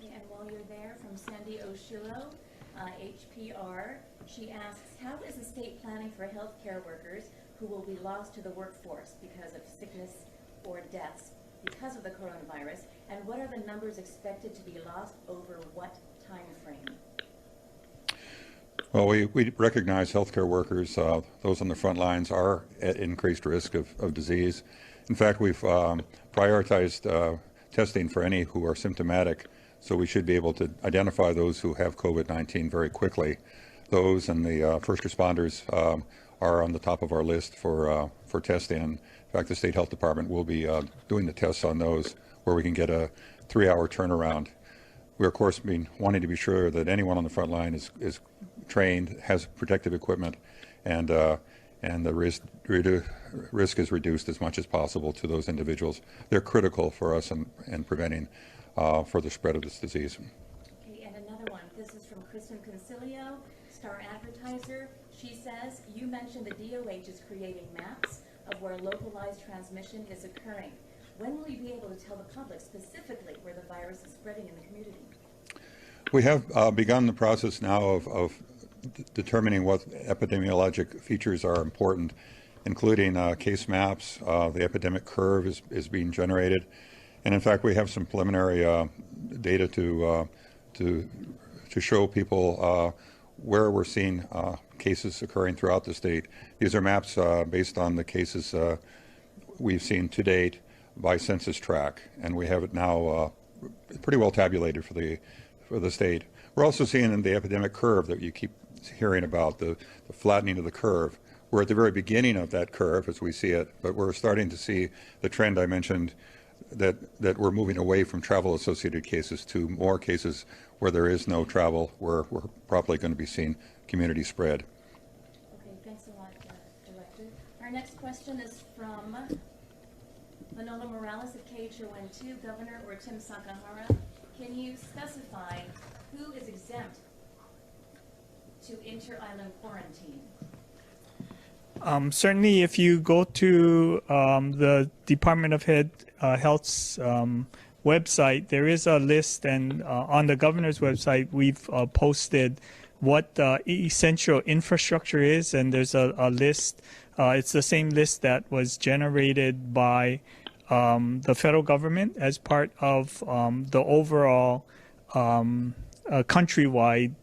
And while you're there, from Sandy Oshiro, HPR, she asks, how is the state planning for healthcare workers who will be lost to the workforce because of sickness or deaths because of the coronavirus, and what are the numbers expected to be lost over what time frame? Well, we recognize healthcare workers, those on the front lines, are at increased risk of disease. In fact, we've prioritized testing for any who are symptomatic, so we should be able to identify those who have COVID-19 very quickly. Those and the first responders are on the top of our list for testing. In fact, the State Health Department will be doing the tests on those where we can get a 3-hour turnaround. We're, of course, wanting to be sure that anyone on the front line is trained, has protective equipment, and the risk is reduced as much as possible to those individuals. They're critical for us in preventing further spread of this disease. Okay, and another one. This is from Kristen Concilio, Star Advertiser. She says, you mentioned the DOH is creating maps of where localized transmission is occurring. When will you be able to tell the public specifically where the virus is spreading in the community? We have begun the process now of determining what epidemiologic features are important, including case maps. The epidemic curve is being generated. And in fact, we have some preliminary data to show people where we're seeing cases occurring throughout the state. These are maps based on the cases we've seen to date by census tract, and we have it now pretty well tabulated for the state. We're also seeing in the epidemic curve that you keep hearing about, the flattening of the curve. We're at the very beginning of that curve as we see it, but we're starting to see the trend I mentioned, that we're moving away from travel-associated cases to more cases where there is no travel, where we're probably going to be seeing community spread. Okay, thanks a lot, Director. Our next question is from Manolo Morales of KHON2. Governor, or Tim Sakahara, can you specify who is exempt to inter-island quarantine? Certainly, if you go to the Department of Health's website, there is a list, and on the governor's website, we've posted what essential infrastructure is, and there's a list. It's the same list that was generated by the federal government as part of the overall countrywide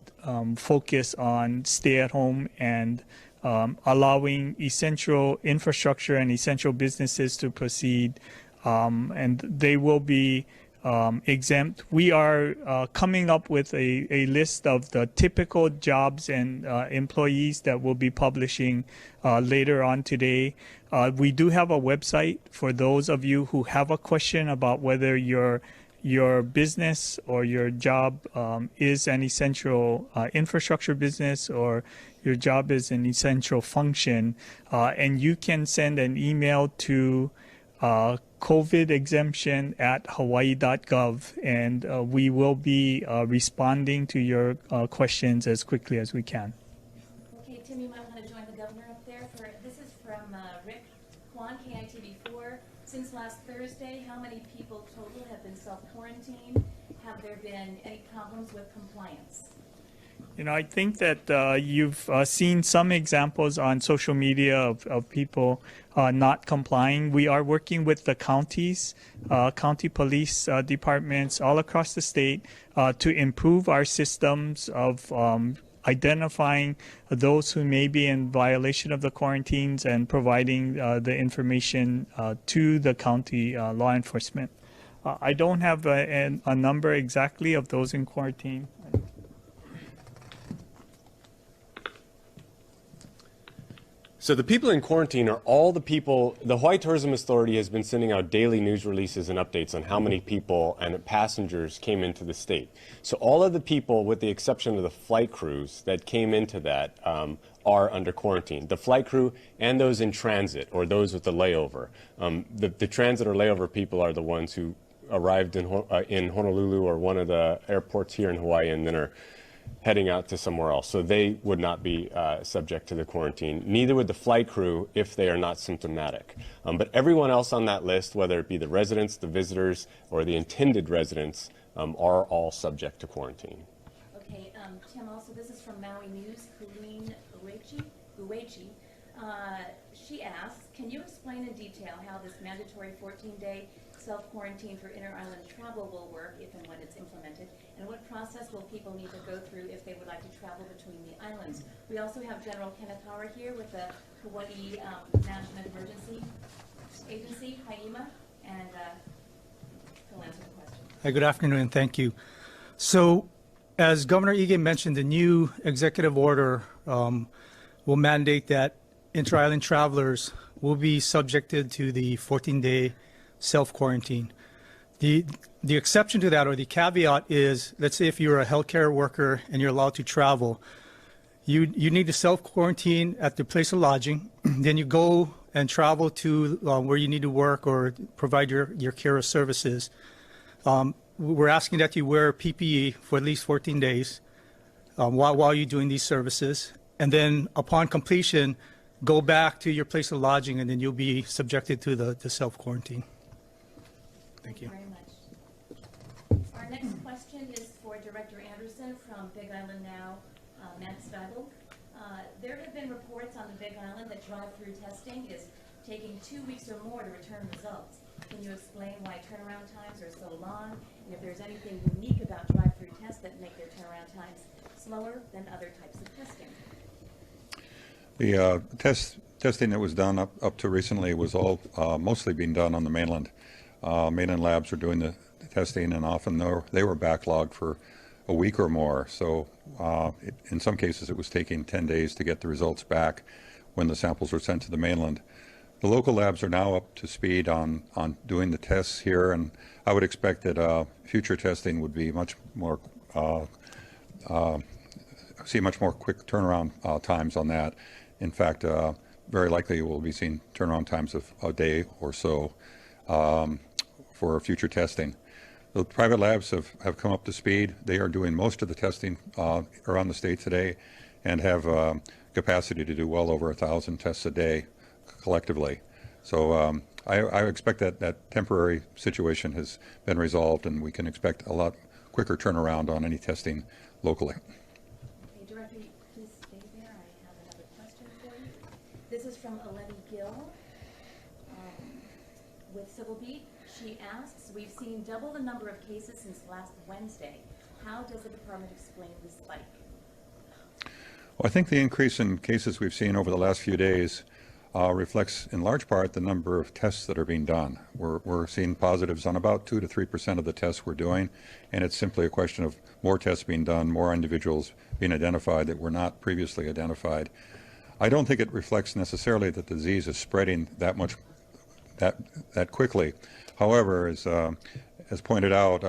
focus on stay-at-home and allowing essential infrastructure and essential businesses to proceed, and they will be exempt. We are coming up with a list of the typical jobs and employees that we'll be publishing later on today. We do have a website for those of you who have a question about whether your business or your job is an essential infrastructure business, or your job is an essential function, and you can send an email to COVID exemption at hawaii.gov, and we will be responding to your questions as quickly as we can. Okay, Tim, you might want to join the governor up there. This is from Rick Kwan, KITV4. Since last Thursday, how many people total have been self-quarantined? Have there been any problems with compliance? You know, I think that you've seen some examples on social media of people not complying. We are working with the counties, county police departments all across the state to improve our systems of identifying those who may be in violation of the quarantines and providing the information to the county law enforcement. I don't have a number exactly of those in quarantine. So the people in quarantine are all the people. The Hawaii Tourism Authority has been sending out daily news releases and updates on how many people and passengers came into the state. So all of the people, with the exception of the flight crews that came into that, are under quarantine. The flight crew and those in transit, or those with the layover. The transit or layover people are the ones who arrived in Honolulu or one of the airports here in Hawaii and then are heading out to somewhere else. So they would not be subject to the quarantine. Neither would the flight crew if they are not symptomatic. But everyone else on that list, whether it be the residents, the visitors, or the intended residents, are all subject to quarantine. Okay, Tim, also this is from Maui News, Colleen Uechi. She asks, can you explain in detail how this mandatory 14-day self-quarantine for inter-island travel will work if and when it's implemented, and what process will people need to go through if they would like to travel between the islands? We also have General Kenneth Howard here with the Hawaii National Emergency Agency, HIEMA, and he'll answer the question. Hi, good afternoon, and thank you. So, as Governor Ige mentioned, the new executive order will mandate that inter-island travelers will be subjected to the 14-day self-quarantine. The exception to that, or the caveat, is, let's say if you're a healthcare worker and you're allowed to travel, you need to self-quarantine at the place of lodging, then you go and travel to where you need to work or provide your care or services. We're asking that you wear PPE for at least 14 days while you're doing these services. And then upon completion, go back to your place of lodging, and then you'll be subjected to the self-quarantine. Thank you. Very much. Our next question is for Director Anderson from Big Island Now, Matt Steibel. There have been reports on the Big Island that drive-through testing is taking 2 weeks or more to return results. Can you explain why turnaround times are so long, and if there's anything unique about drive-through tests that make their turnaround times slower than other types of testing? The testing that was done up to recently was all mostly being done on the mainland. Mainland labs are doing the testing, and often they were backlogged for a week or more. So in some cases it was taking 10 days to get the results back when the samples were sent to the mainland. The local labs are now up to speed on doing the tests here, and I would expect that future testing would be much more see much more quick turnaround times on that. In fact, very likely we'll be seeing turnaround times of a day or so for future testing. The private labs have come up to speed. They are doing most of the testing around the state today and have capacity to do well over 1,000 tests a day collectively. So I expect that temporary situation has been resolved, and we can expect a lot quicker turnaround on any testing locally. Okay, Director, please stay there. I have another question for you. This is from Eleni Gill with Civil-Beat. She asks, we've seen double the number of cases since last Wednesday. How does the department explain this spike? Well, I think the increase in cases we've seen over the last few days reflects in large part the number of tests that are being done. We're seeing positives on about 2 to 3% of the tests we're doing, and it's simply a question of more tests being done, more individuals being identified that were not previously identified. I don't think it reflects necessarily that the disease is spreading that much that quickly. However, as pointed out,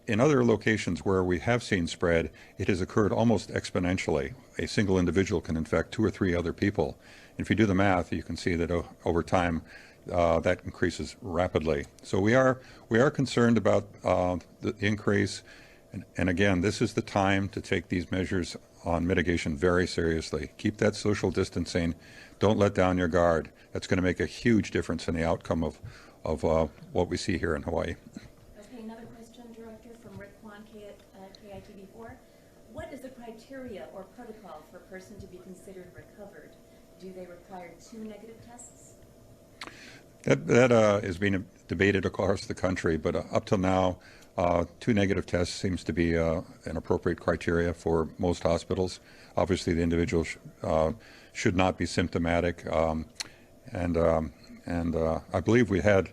in other locations where we have seen spread, it has occurred almost exponentially. A single individual can infect 2 or 3 other people. If you do the math, you can see that over time that increases rapidly. So we are concerned about the increase. And again, this is the time to take these measures on mitigation very seriously. Keep that social distancing. Don't let down your guard. That's going to make a huge difference in the outcome of what we see here in Hawaii. Okay, another question, Director, from Rick Kwan, KITV4. What is the criteria or protocol for a person to be considered recovered? Do they require 2 negative tests? That is being debated across the country, but up till now, 2 negative tests seems to be an appropriate criteria for most hospitals. Obviously, the individual should not be symptomatic, and I believe we had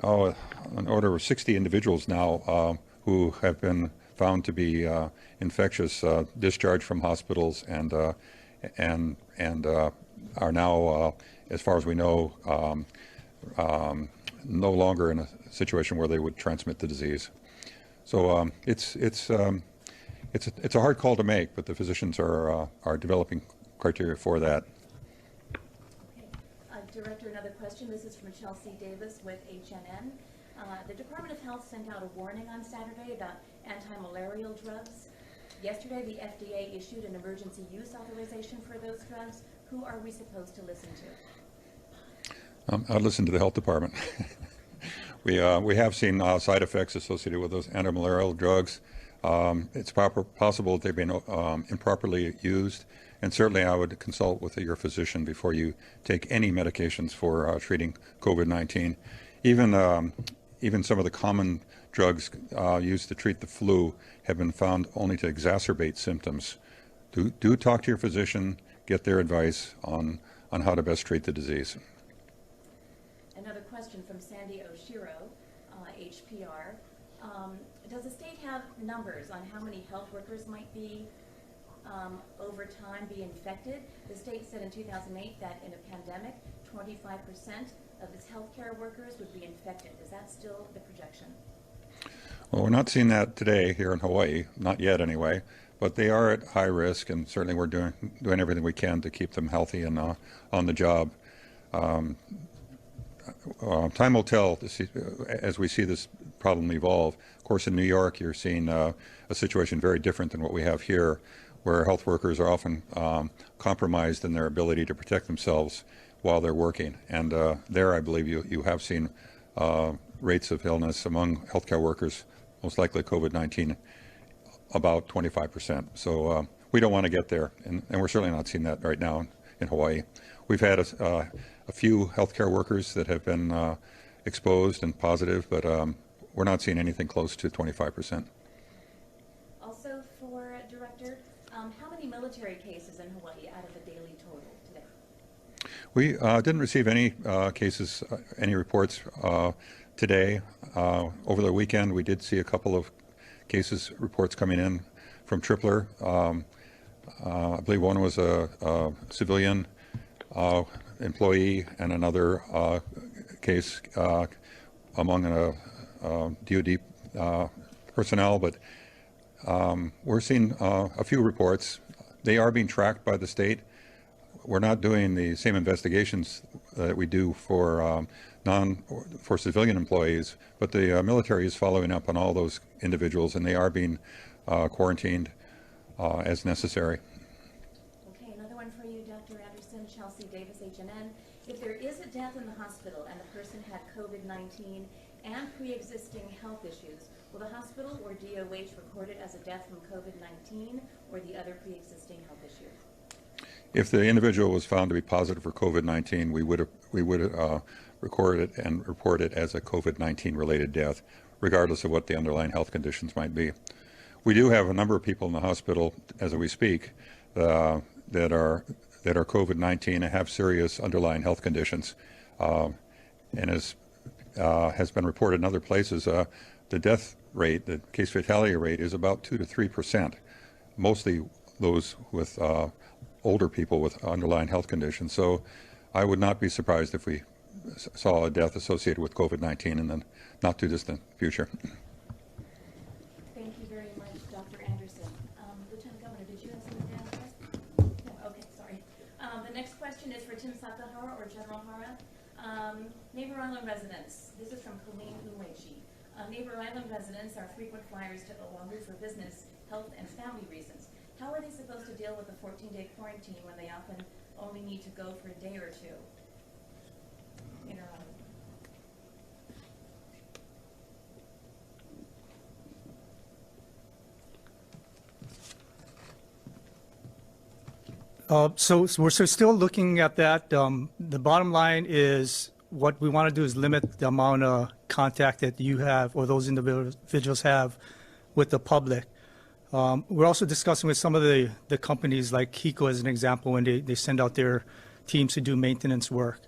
an order of 60 individuals now who have been found to be infectious, discharged from hospitals, and are now, as far as we know, no longer in a situation where they would transmit the disease. So it's a hard call to make, but the physicians are developing criteria for that. Director, another question. This is from Chelsea Davis with HNN. The Department of Health sent out a warning on Saturday about anti-malarial drugs. Yesterday, the FDA issued an emergency use authorization for those drugs. Who are we supposed to listen to? I'd listen to the health department. We have seen side effects associated with those anti-malarial drugs. It's possible that they've been improperly used, and certainly I would consult with your physician before you take any medications for treating COVID-19. Even some of the common drugs used to treat the flu have been found only to exacerbate symptoms. Do talk to your physician, get their advice on how to best treat the disease. Another question from Sandy Oshiro, HPR. Does the state have numbers on how many health workers might be over time be infected? The state said in 2008 that in a pandemic, 25% of its healthcare workers would be infected. Is that still the projection? Well, we're not seeing that today here in Hawaii, not yet anyway, but they are at high risk, and certainly we're doing everything we can to keep them healthy and on the job. Time will tell as we see this problem evolve. Of course, in New York, you're seeing a situation very different than what we have here, where health workers are often compromised in their ability to protect themselves while they're working. And there, I believe you have seen rates of illness among healthcare workers, most likely COVID-19, about 25%. So we don't want to get there, and we're certainly not seeing that right now in Hawaii. We've had a few healthcare workers that have been exposed and positive, but we're not seeing anything close to 25%. Also for Director, how many military cases in Hawaii out of the daily total today? We didn't receive any cases, any reports today. Over the weekend, we did see a couple of cases reports coming in from Tripler. I believe one was a civilian employee, and another case among DoD personnel, but we're seeing a few reports. They are being tracked by the state. We're not doing the same investigations that we do for for civilian employees, but the military is following up on all those individuals, and they are being quarantined as necessary. Okay, another one for you, Dr. Anderson, Chelsea Davis, HNN. If there is a death in the hospital and the person had COVID-19 and pre-existing health issues, will the hospital or DOH record it as a death from COVID-19 or the other pre-existing health issues? If the individual was found to be positive for COVID-19, we would record it and report it as a COVID-19 related death, regardless of what the underlying health conditions might be. We do have a number of people in the hospital as we speak that are COVID-19 and have serious underlying health conditions, and as has been reported in other places, the death rate, the case fatality rate, is about 2 to 3%. Mostly those with older people with underlying health conditions. So I would not be surprised if we saw a death associated with COVID-19 in the not too distant future. Thank you very much, Dr. Anderson. Lieutenant Governor, did you have something to add first? No, okay, sorry. The next question is for Tim Sakahara or General Hara. Neighbor Island residents, this is from Colleen Uwechi. Neighbor Island residents are frequent flyers to Oahu for business, health, and family reasons. How are they supposed to deal with a 14-day quarantine when they often only need to go for a day or two? So we're still looking at that. The bottom line is what we want to do is limit the amount of contact that you have or those individuals have with the public. We're also discussing with some of the companies like HECO as an example when they send out their teams to do maintenance work.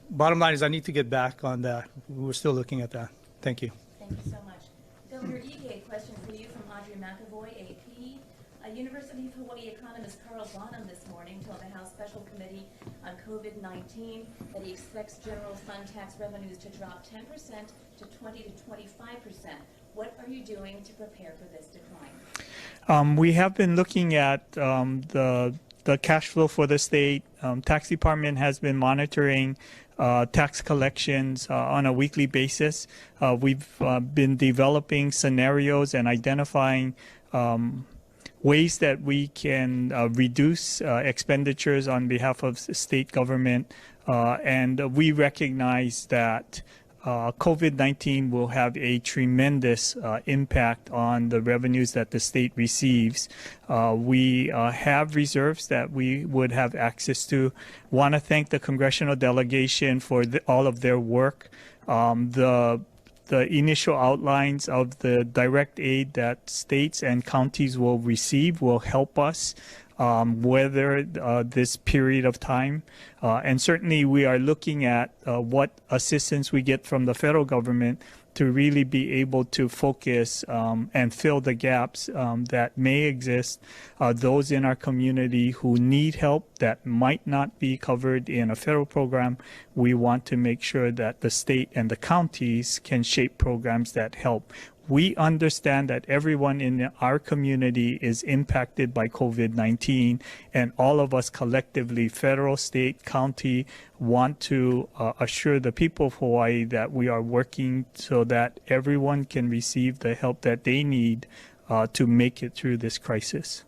Bottom line is I need to get back on that. We're still looking at that. Thank you. Thank you so much. Governor Ige, question for you from Audrey McAvoy, AP. University of Hawaii economist Carl Bonham this morning told the House Special Committee on COVID-19 that he expects general fund tax revenues to drop 10% to 20 to 25%. What are you doing to prepare for this decline? We have been looking at the cash flow for the state. Tax Department has been monitoring tax collections on a weekly basis. We've been developing scenarios and identifying ways that we can reduce expenditures on behalf of state government. And we recognize that COVID-19 will have a tremendous impact on the revenues that the state receives. We have reserves that we would have access to. Want to thank the congressional delegation for all of their work. The initial outlines of the direct aid that states and counties will receive will help us weather this period of time. And certainly we are looking at what assistance we get from the federal government to really be able to focus and fill the gaps that may exist. Those in our community who need help that might not be covered in a federal program, we want to make sure that the state and the counties can shape programs that help. We understand that everyone in our community is impacted by COVID-19, and all of us collectively, federal, state, county, want to assure the people of Hawaii that we are working so that everyone can receive the help that they need to make it through this crisis.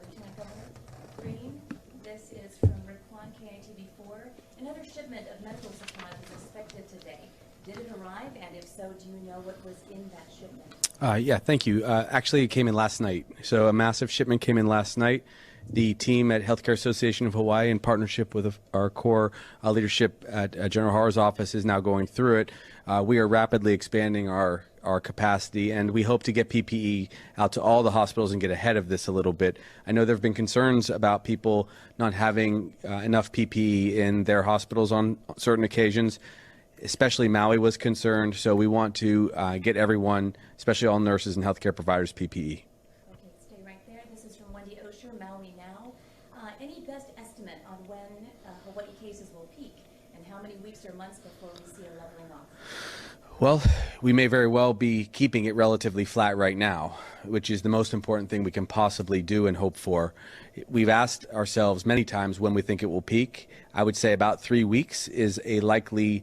Lieutenant Governor Green. This is from Rick Kwan, KITV4. Another shipment of medical supplies is expected today. Did it arrive? And if so, do you know what was in that shipment? Yeah, thank you. Actually, it came in last night. So a massive shipment came in last night. The team at Healthcare Association of Hawaii, in partnership with our core leadership at General Hara's office, is now going through it. We are rapidly expanding our capacity, and we hope to get PPE out to all the hospitals and get ahead of this a little bit. I know there have been concerns about people not having enough PPE in their hospitals on certain occasions. Especially Maui was concerned, so we want to get everyone, especially all nurses and healthcare providers, PPE. Okay, stay right there. This is from Wendy Osher, Maui Now. Any best estimate on when Hawaii cases will peak, and how many weeks or months before we see a leveling off? Well, we may very well be keeping it relatively flat right now, which is the most important thing we can possibly do and hope for. We've asked ourselves many times when we think it will peak. I would say about 3 weeks is a likely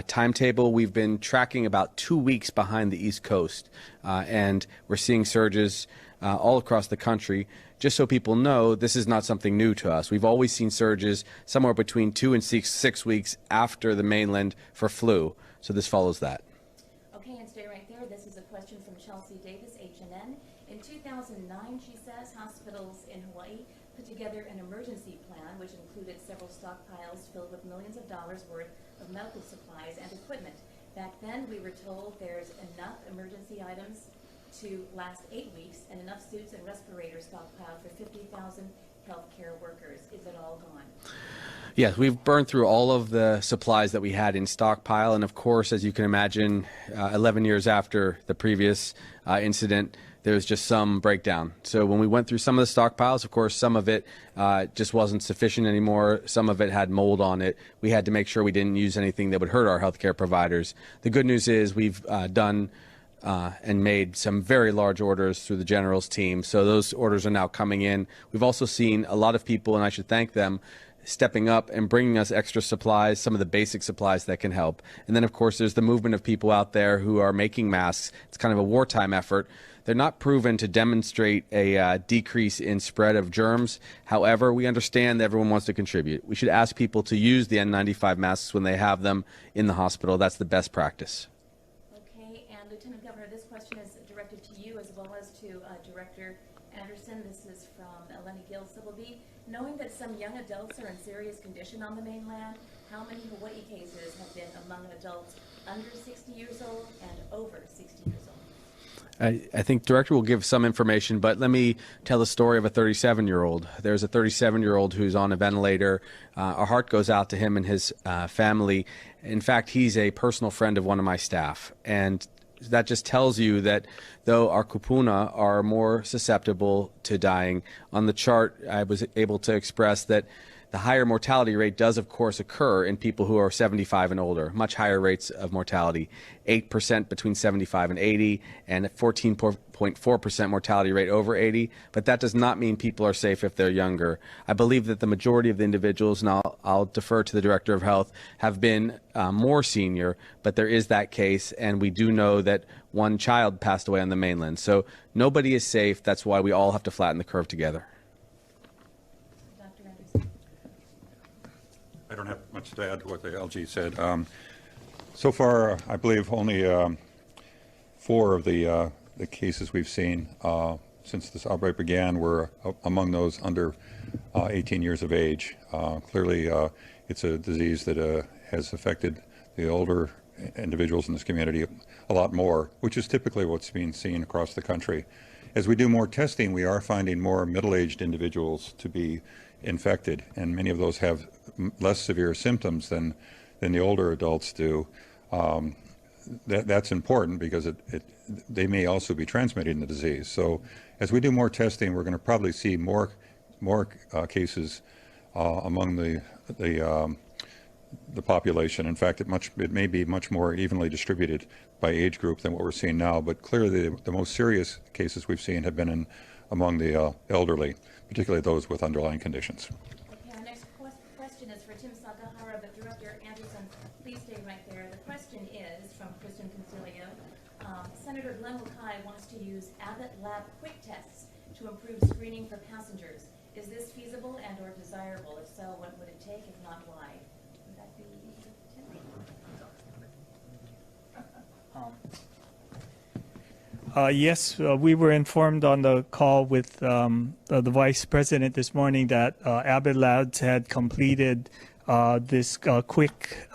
timetable. We've been tracking about 2 weeks behind the East Coast, and we're seeing surges all across the country. Just so people know, this is not something new to us. We've always seen surges somewhere between 2 and 6 weeks after the mainland for flu, so this follows that. Okay, and stay right there. This is a question from Chelsea Davis, HNN. In 2009, she says, hospitals in Hawaii put together an emergency plan which included several stockpiles filled with millions of dollars worth of medical supplies and equipment. Back then, we were told there's enough emergency items to last 8 weeks and enough suits and respirators stockpiled for 50,000 healthcare workers. Is it all gone? Yes, we've burned through all of the supplies that we had in stockpile, and of course, as you can imagine, 11 years after the previous incident, there was just some breakdown. So when we went through some of the stockpiles, of course, some of it just wasn't sufficient anymore. Some of it had mold on it. We had to make sure we didn't use anything that would hurt our healthcare providers. The good news is we've done and made some very large orders through the General's team. So those orders are now coming in. We've also seen a lot of people, and I should thank them, stepping up and bringing us extra supplies, some of the basic supplies that can help. And then, of course, there's the movement of people out there who are making masks. It's kind of a wartime effort. They're not proven to demonstrate a decrease in spread of germs. However, we understand that everyone wants to contribute. We should ask people to use the N95 masks when they have them in the hospital. That's the best practice. Okay, and Lieutenant Governor, this question is directed to you as well as to Director Anderson. This is from L.N.C.O.W.A.F. Knowing that some young adults are in serious condition on the mainland, how many Hawaii cases have been among adults under 60 years old and over 60 years old? I think Director will give some information, but let me tell the story of a 37-year-old. There's a 37-year-old who's on a ventilator. Our heart goes out to him and his family. In fact, he's a personal friend of one of my staff. And that just tells you that though our kupuna are more susceptible to dying, on the chart I was able to express that the higher mortality rate does, of course, occur in people who are 75 and older, much higher rates of mortality, 8% between 75 and 80, and 14.4% mortality rate over 80. But that does not mean people are safe if they're younger. I believe that the majority of the individuals, and I'll defer to the Director of Health, have been more senior, but there is that case, and we do know that one child passed away on the mainland. So nobody is safe. That's why we all have to flatten the curve together. I don't have much to add to what the LG said. So far, I believe only 4 of the cases we've seen since this outbreak began were among those under 18 years of age. Clearly, it's a disease that has affected the older individuals in this community a lot more, which is typically what's being seen across the country. As we do more testing, we are finding more middle-aged individuals to be infected, and many of those have less severe symptoms than the older adults do. That's important because they may also be transmitting the disease. So as we do more testing, we're going to probably see more cases among the population. In fact, it may be much more evenly distributed by age group than what we're seeing now. But clearly, the most serious cases we've seen have been among the elderly, particularly those with underlying conditions. Okay, our next question is for Tim Sagahara, but Director Anderson, please stay right there. The question is from Kristen Concilio. Senator Glenn Mackay wants to use Abbott Lab quick tests to improve screening for passengers. Is this feasible and or desirable? If so, what would it take? If not, why? Would that be Tim? Yes, we were informed on the call with the Vice President this morning that Abbott Labs had completed this quick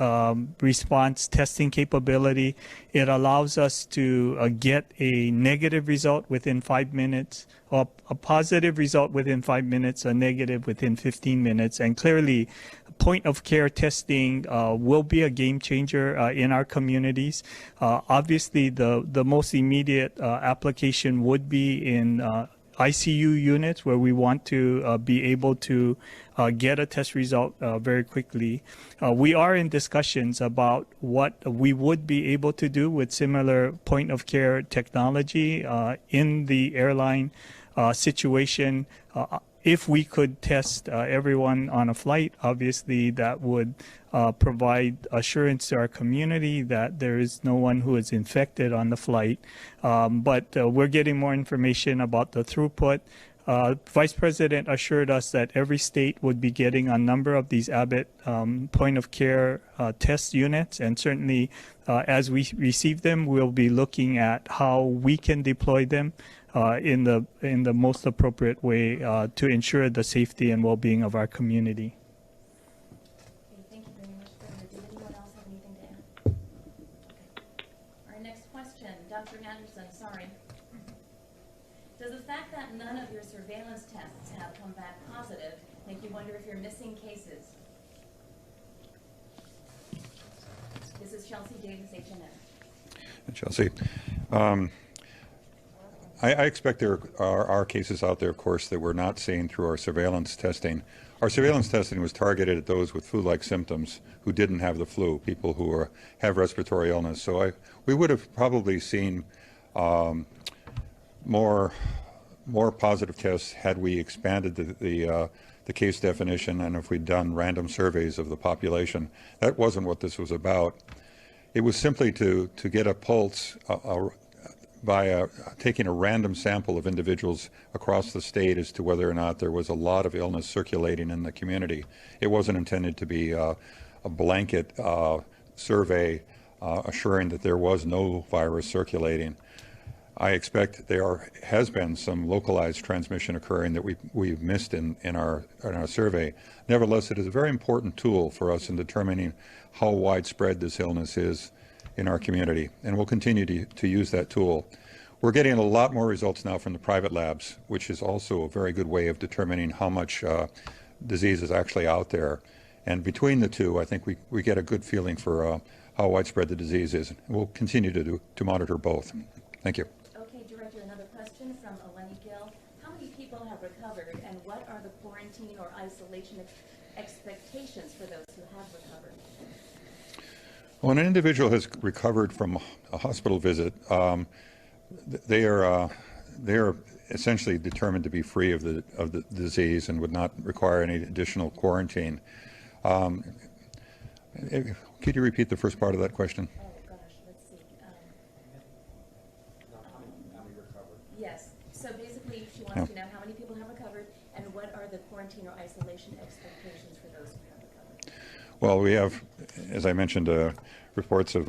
response testing capability. It allows us to get a negative result within 5 minutes, or a positive result within 5 minutes, a negative within 15 minutes. And clearly, point of care testing will be a game changer in our communities. Obviously, the most immediate application would be in ICU units, where we want to be able to get a test result very quickly. We are in discussions about what we would be able to do with similar point of care technology in the airline situation. If we could test everyone on a flight, obviously that would provide assurance to our community that there is no one who is infected on the flight. But we're getting more information about the throughput. Vice President assured us that every state would be getting a number of these Abbott point of care test units, and certainly as we receive them, we'll be looking at how we can deploy them in the most appropriate way to ensure the safety and well-being of our community. Okay, thank you very much, Brenda. Did anyone else have anything to add? Okay. Our next question, Dr. Anderson, sorry. Does the fact that none of your surveillance tests have come back positive make you wonder if you're missing cases? This is Chelsea Davis, HNN. Chelsea, I expect there are cases out there, of course, that we're not seeing through our surveillance testing. Our surveillance testing was targeted at those with flu-like symptoms who didn't have the flu, people who have respiratory illness. So we would have probably seen more positive tests had we expanded the case definition and if we'd done random surveys of the population. That wasn't what this was about. It was simply to get a pulse by taking a random sample of individuals across the state as to whether or not there was a lot of illness circulating in the community. It wasn't intended to be a blanket survey assuring that there was no virus circulating. I expect there has been some localized transmission occurring that we've missed in our survey. Nevertheless, it is a very important tool for us in determining how widespread this illness is in our community, and we'll continue to use that tool. We're getting a lot more results now from the private labs, which is also a very good way of determining how much disease is actually out there. And between the two, I think we get a good feeling for how widespread the disease is. We'll continue to monitor both. Thank you. Okay, Director, another question from L.N.C.O.W.A.F. How many people have recovered, and what are the quarantine or isolation expectations for those who have recovered? When an individual has recovered from a hospital visit, they are essentially determined to be free of the disease and would not require any additional quarantine. Could you repeat the first part of that question? Oh gosh, let's see. Yes. So basically, she wants to know how many people have recovered, and what are the quarantine or isolation expectations for those who have recovered? Well, we have, as I mentioned, reports of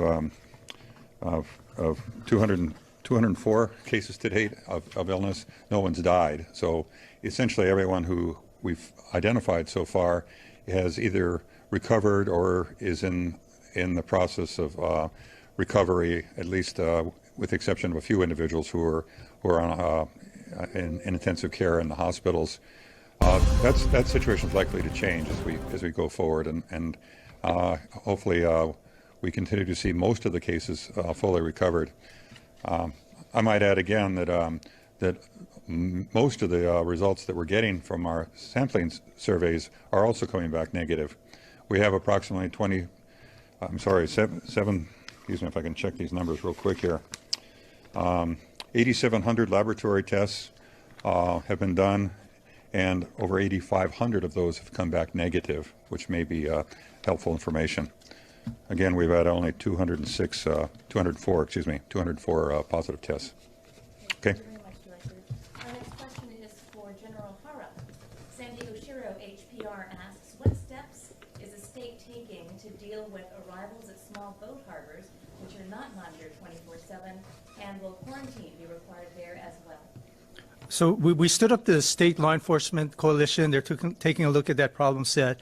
204 cases to date of illness. No one's died. So essentially everyone who we've identified so far has either recovered or is in the process of recovery, at least with the exception of a few individuals who are on in intensive care in the hospitals. That situation is likely to change as we go forward, and hopefully we continue to see most of the cases fully recovered. I might add again that most of the results that we're getting from our sampling surveys are also coming back negative. We have approximately 7, excuse me if I can check these numbers real quick here. 8,700 laboratory tests have been done, and over 8,500 of those have come back negative, which may be helpful information. Again, we've had only 204 positive tests. Thank Okay. you very much, Director. Our next question is HPR asks, what steps is the state taking to deal with arrivals at small boat harbors, which are not monitored 24/7, and will quarantine be required there as well? So we stood up the State Law Enforcement Coalition. They're taking a look at that problem set.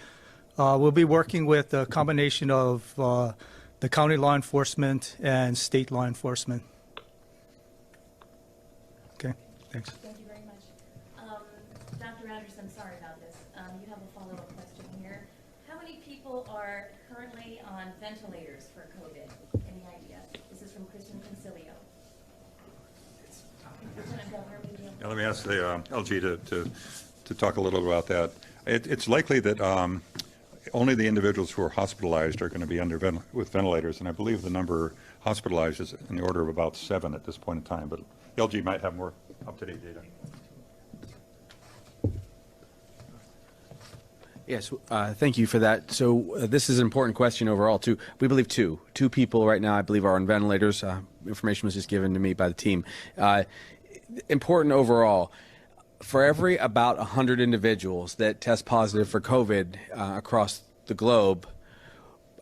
We'll be working with a combination of the county law enforcement and state law enforcement. Okay, thanks. Thank you very much. Dr. Anderson, sorry about this. You have a follow-up question here. How many people are currently on ventilators for COVID? Any idea? This is from Kristen Concilio. Lieutenant Governor, Now, let me ask the LG to talk a little about that. It's likely that only the individuals who are hospitalized are going to be with ventilators, and I believe the number hospitalized is in the order of about 7 at this point in time, but LG might have more up-to-date data. Yes, thank you for that. So this is an important question overall, too. We believe two people right now, I believe, are on ventilators. Information was just given to me by the team. Important overall. For every about 100 individuals that test positive for COVID across the globe,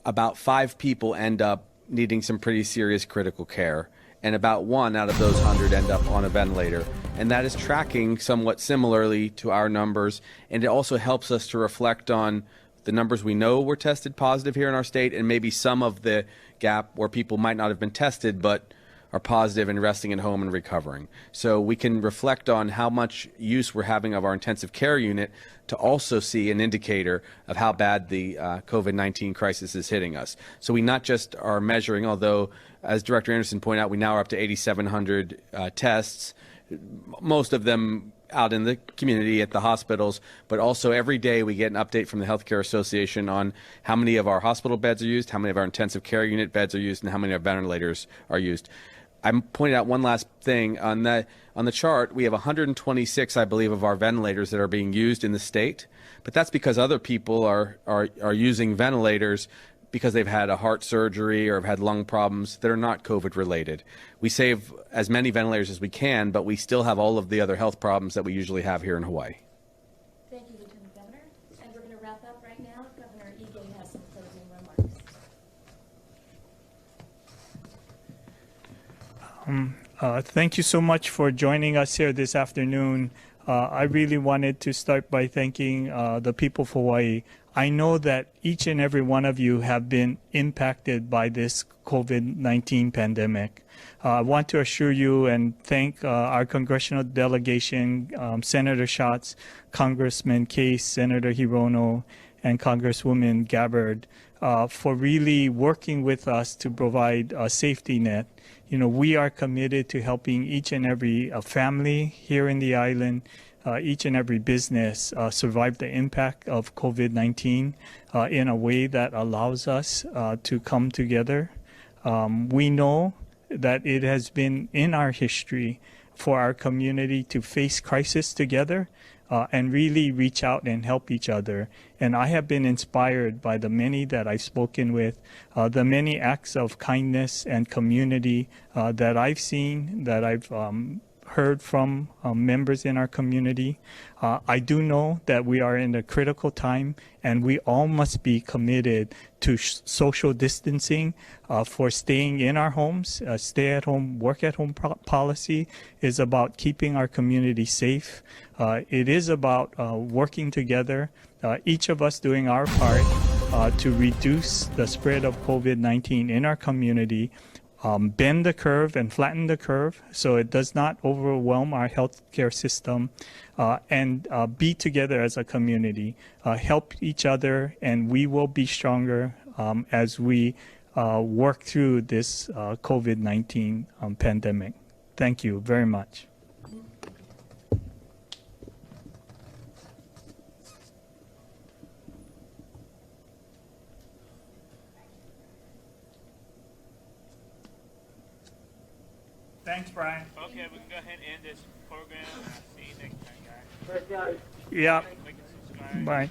about 5 people end up needing some pretty serious critical care, and about 1 out of those 100 end up on a ventilator. And that is tracking somewhat similarly to our numbers, and it also helps us to reflect on the numbers we know were tested positive here in our state, and maybe some of the gap where people might not have been tested but are positive and resting at home and recovering. So we can reflect on how much use we're having of our intensive care unit to also see an indicator of how bad the COVID-19 crisis is hitting us. So we not just are measuring, although, as Director Anderson pointed out, we now are up to 8,700 tests, most of them out in the community at the hospitals, but also every day we get an update from the Healthcare Association on how many of our hospital beds are used, how many of our intensive care unit beds are used, and how many of our ventilators are used. I'm pointing out one last thing. On the chart, we have 126, I believe, of our ventilators that are being used in the state, but that's because other people are using ventilators because they've had a heart surgery or have had lung problems that are not COVID related. We save as many ventilators as we can, but we still have all of the other health problems that we usually have here in Hawaii. Thank you, Lieutenant Governor. And we're going to wrap up right now. Governor Ige has some closing remarks. Thank you so much for joining us here this afternoon. I really wanted to start by thanking the people of Hawaii. I know that each and every one of you have been impacted by this COVID-19 pandemic. I want to assure you and thank our congressional delegation, Senator Schatz, Congressman Case, Senator Hirono, and Congresswoman Gabbard for really working with us to provide a safety net. You know, we are committed to helping each and every family here in the island, each and every business survive the impact of COVID-19 in a way that allows us to come together. We know that it has been in our history for our community to face crisis together and really reach out and help each other. And I have been inspired by the many that I've spoken with, the many acts of kindness and community that I've seen, that I've heard from members in our community. I do know that we are in a critical time and we all must be committed to social distancing for staying in our homes. Stay at home, work at home policy is about keeping our community safe. It is about working together, each of us doing our part to reduce the spread of COVID-19 in our community. Bend the curve and flatten the curve so it does not overwhelm our healthcare system, and be together as a community, help each other, and we will be stronger as we work through this COVID-19 pandemic. Thank you very much. Thanks, Brian. Okay, we can go ahead and end this program. See you next time, guys. Yeah. Bye.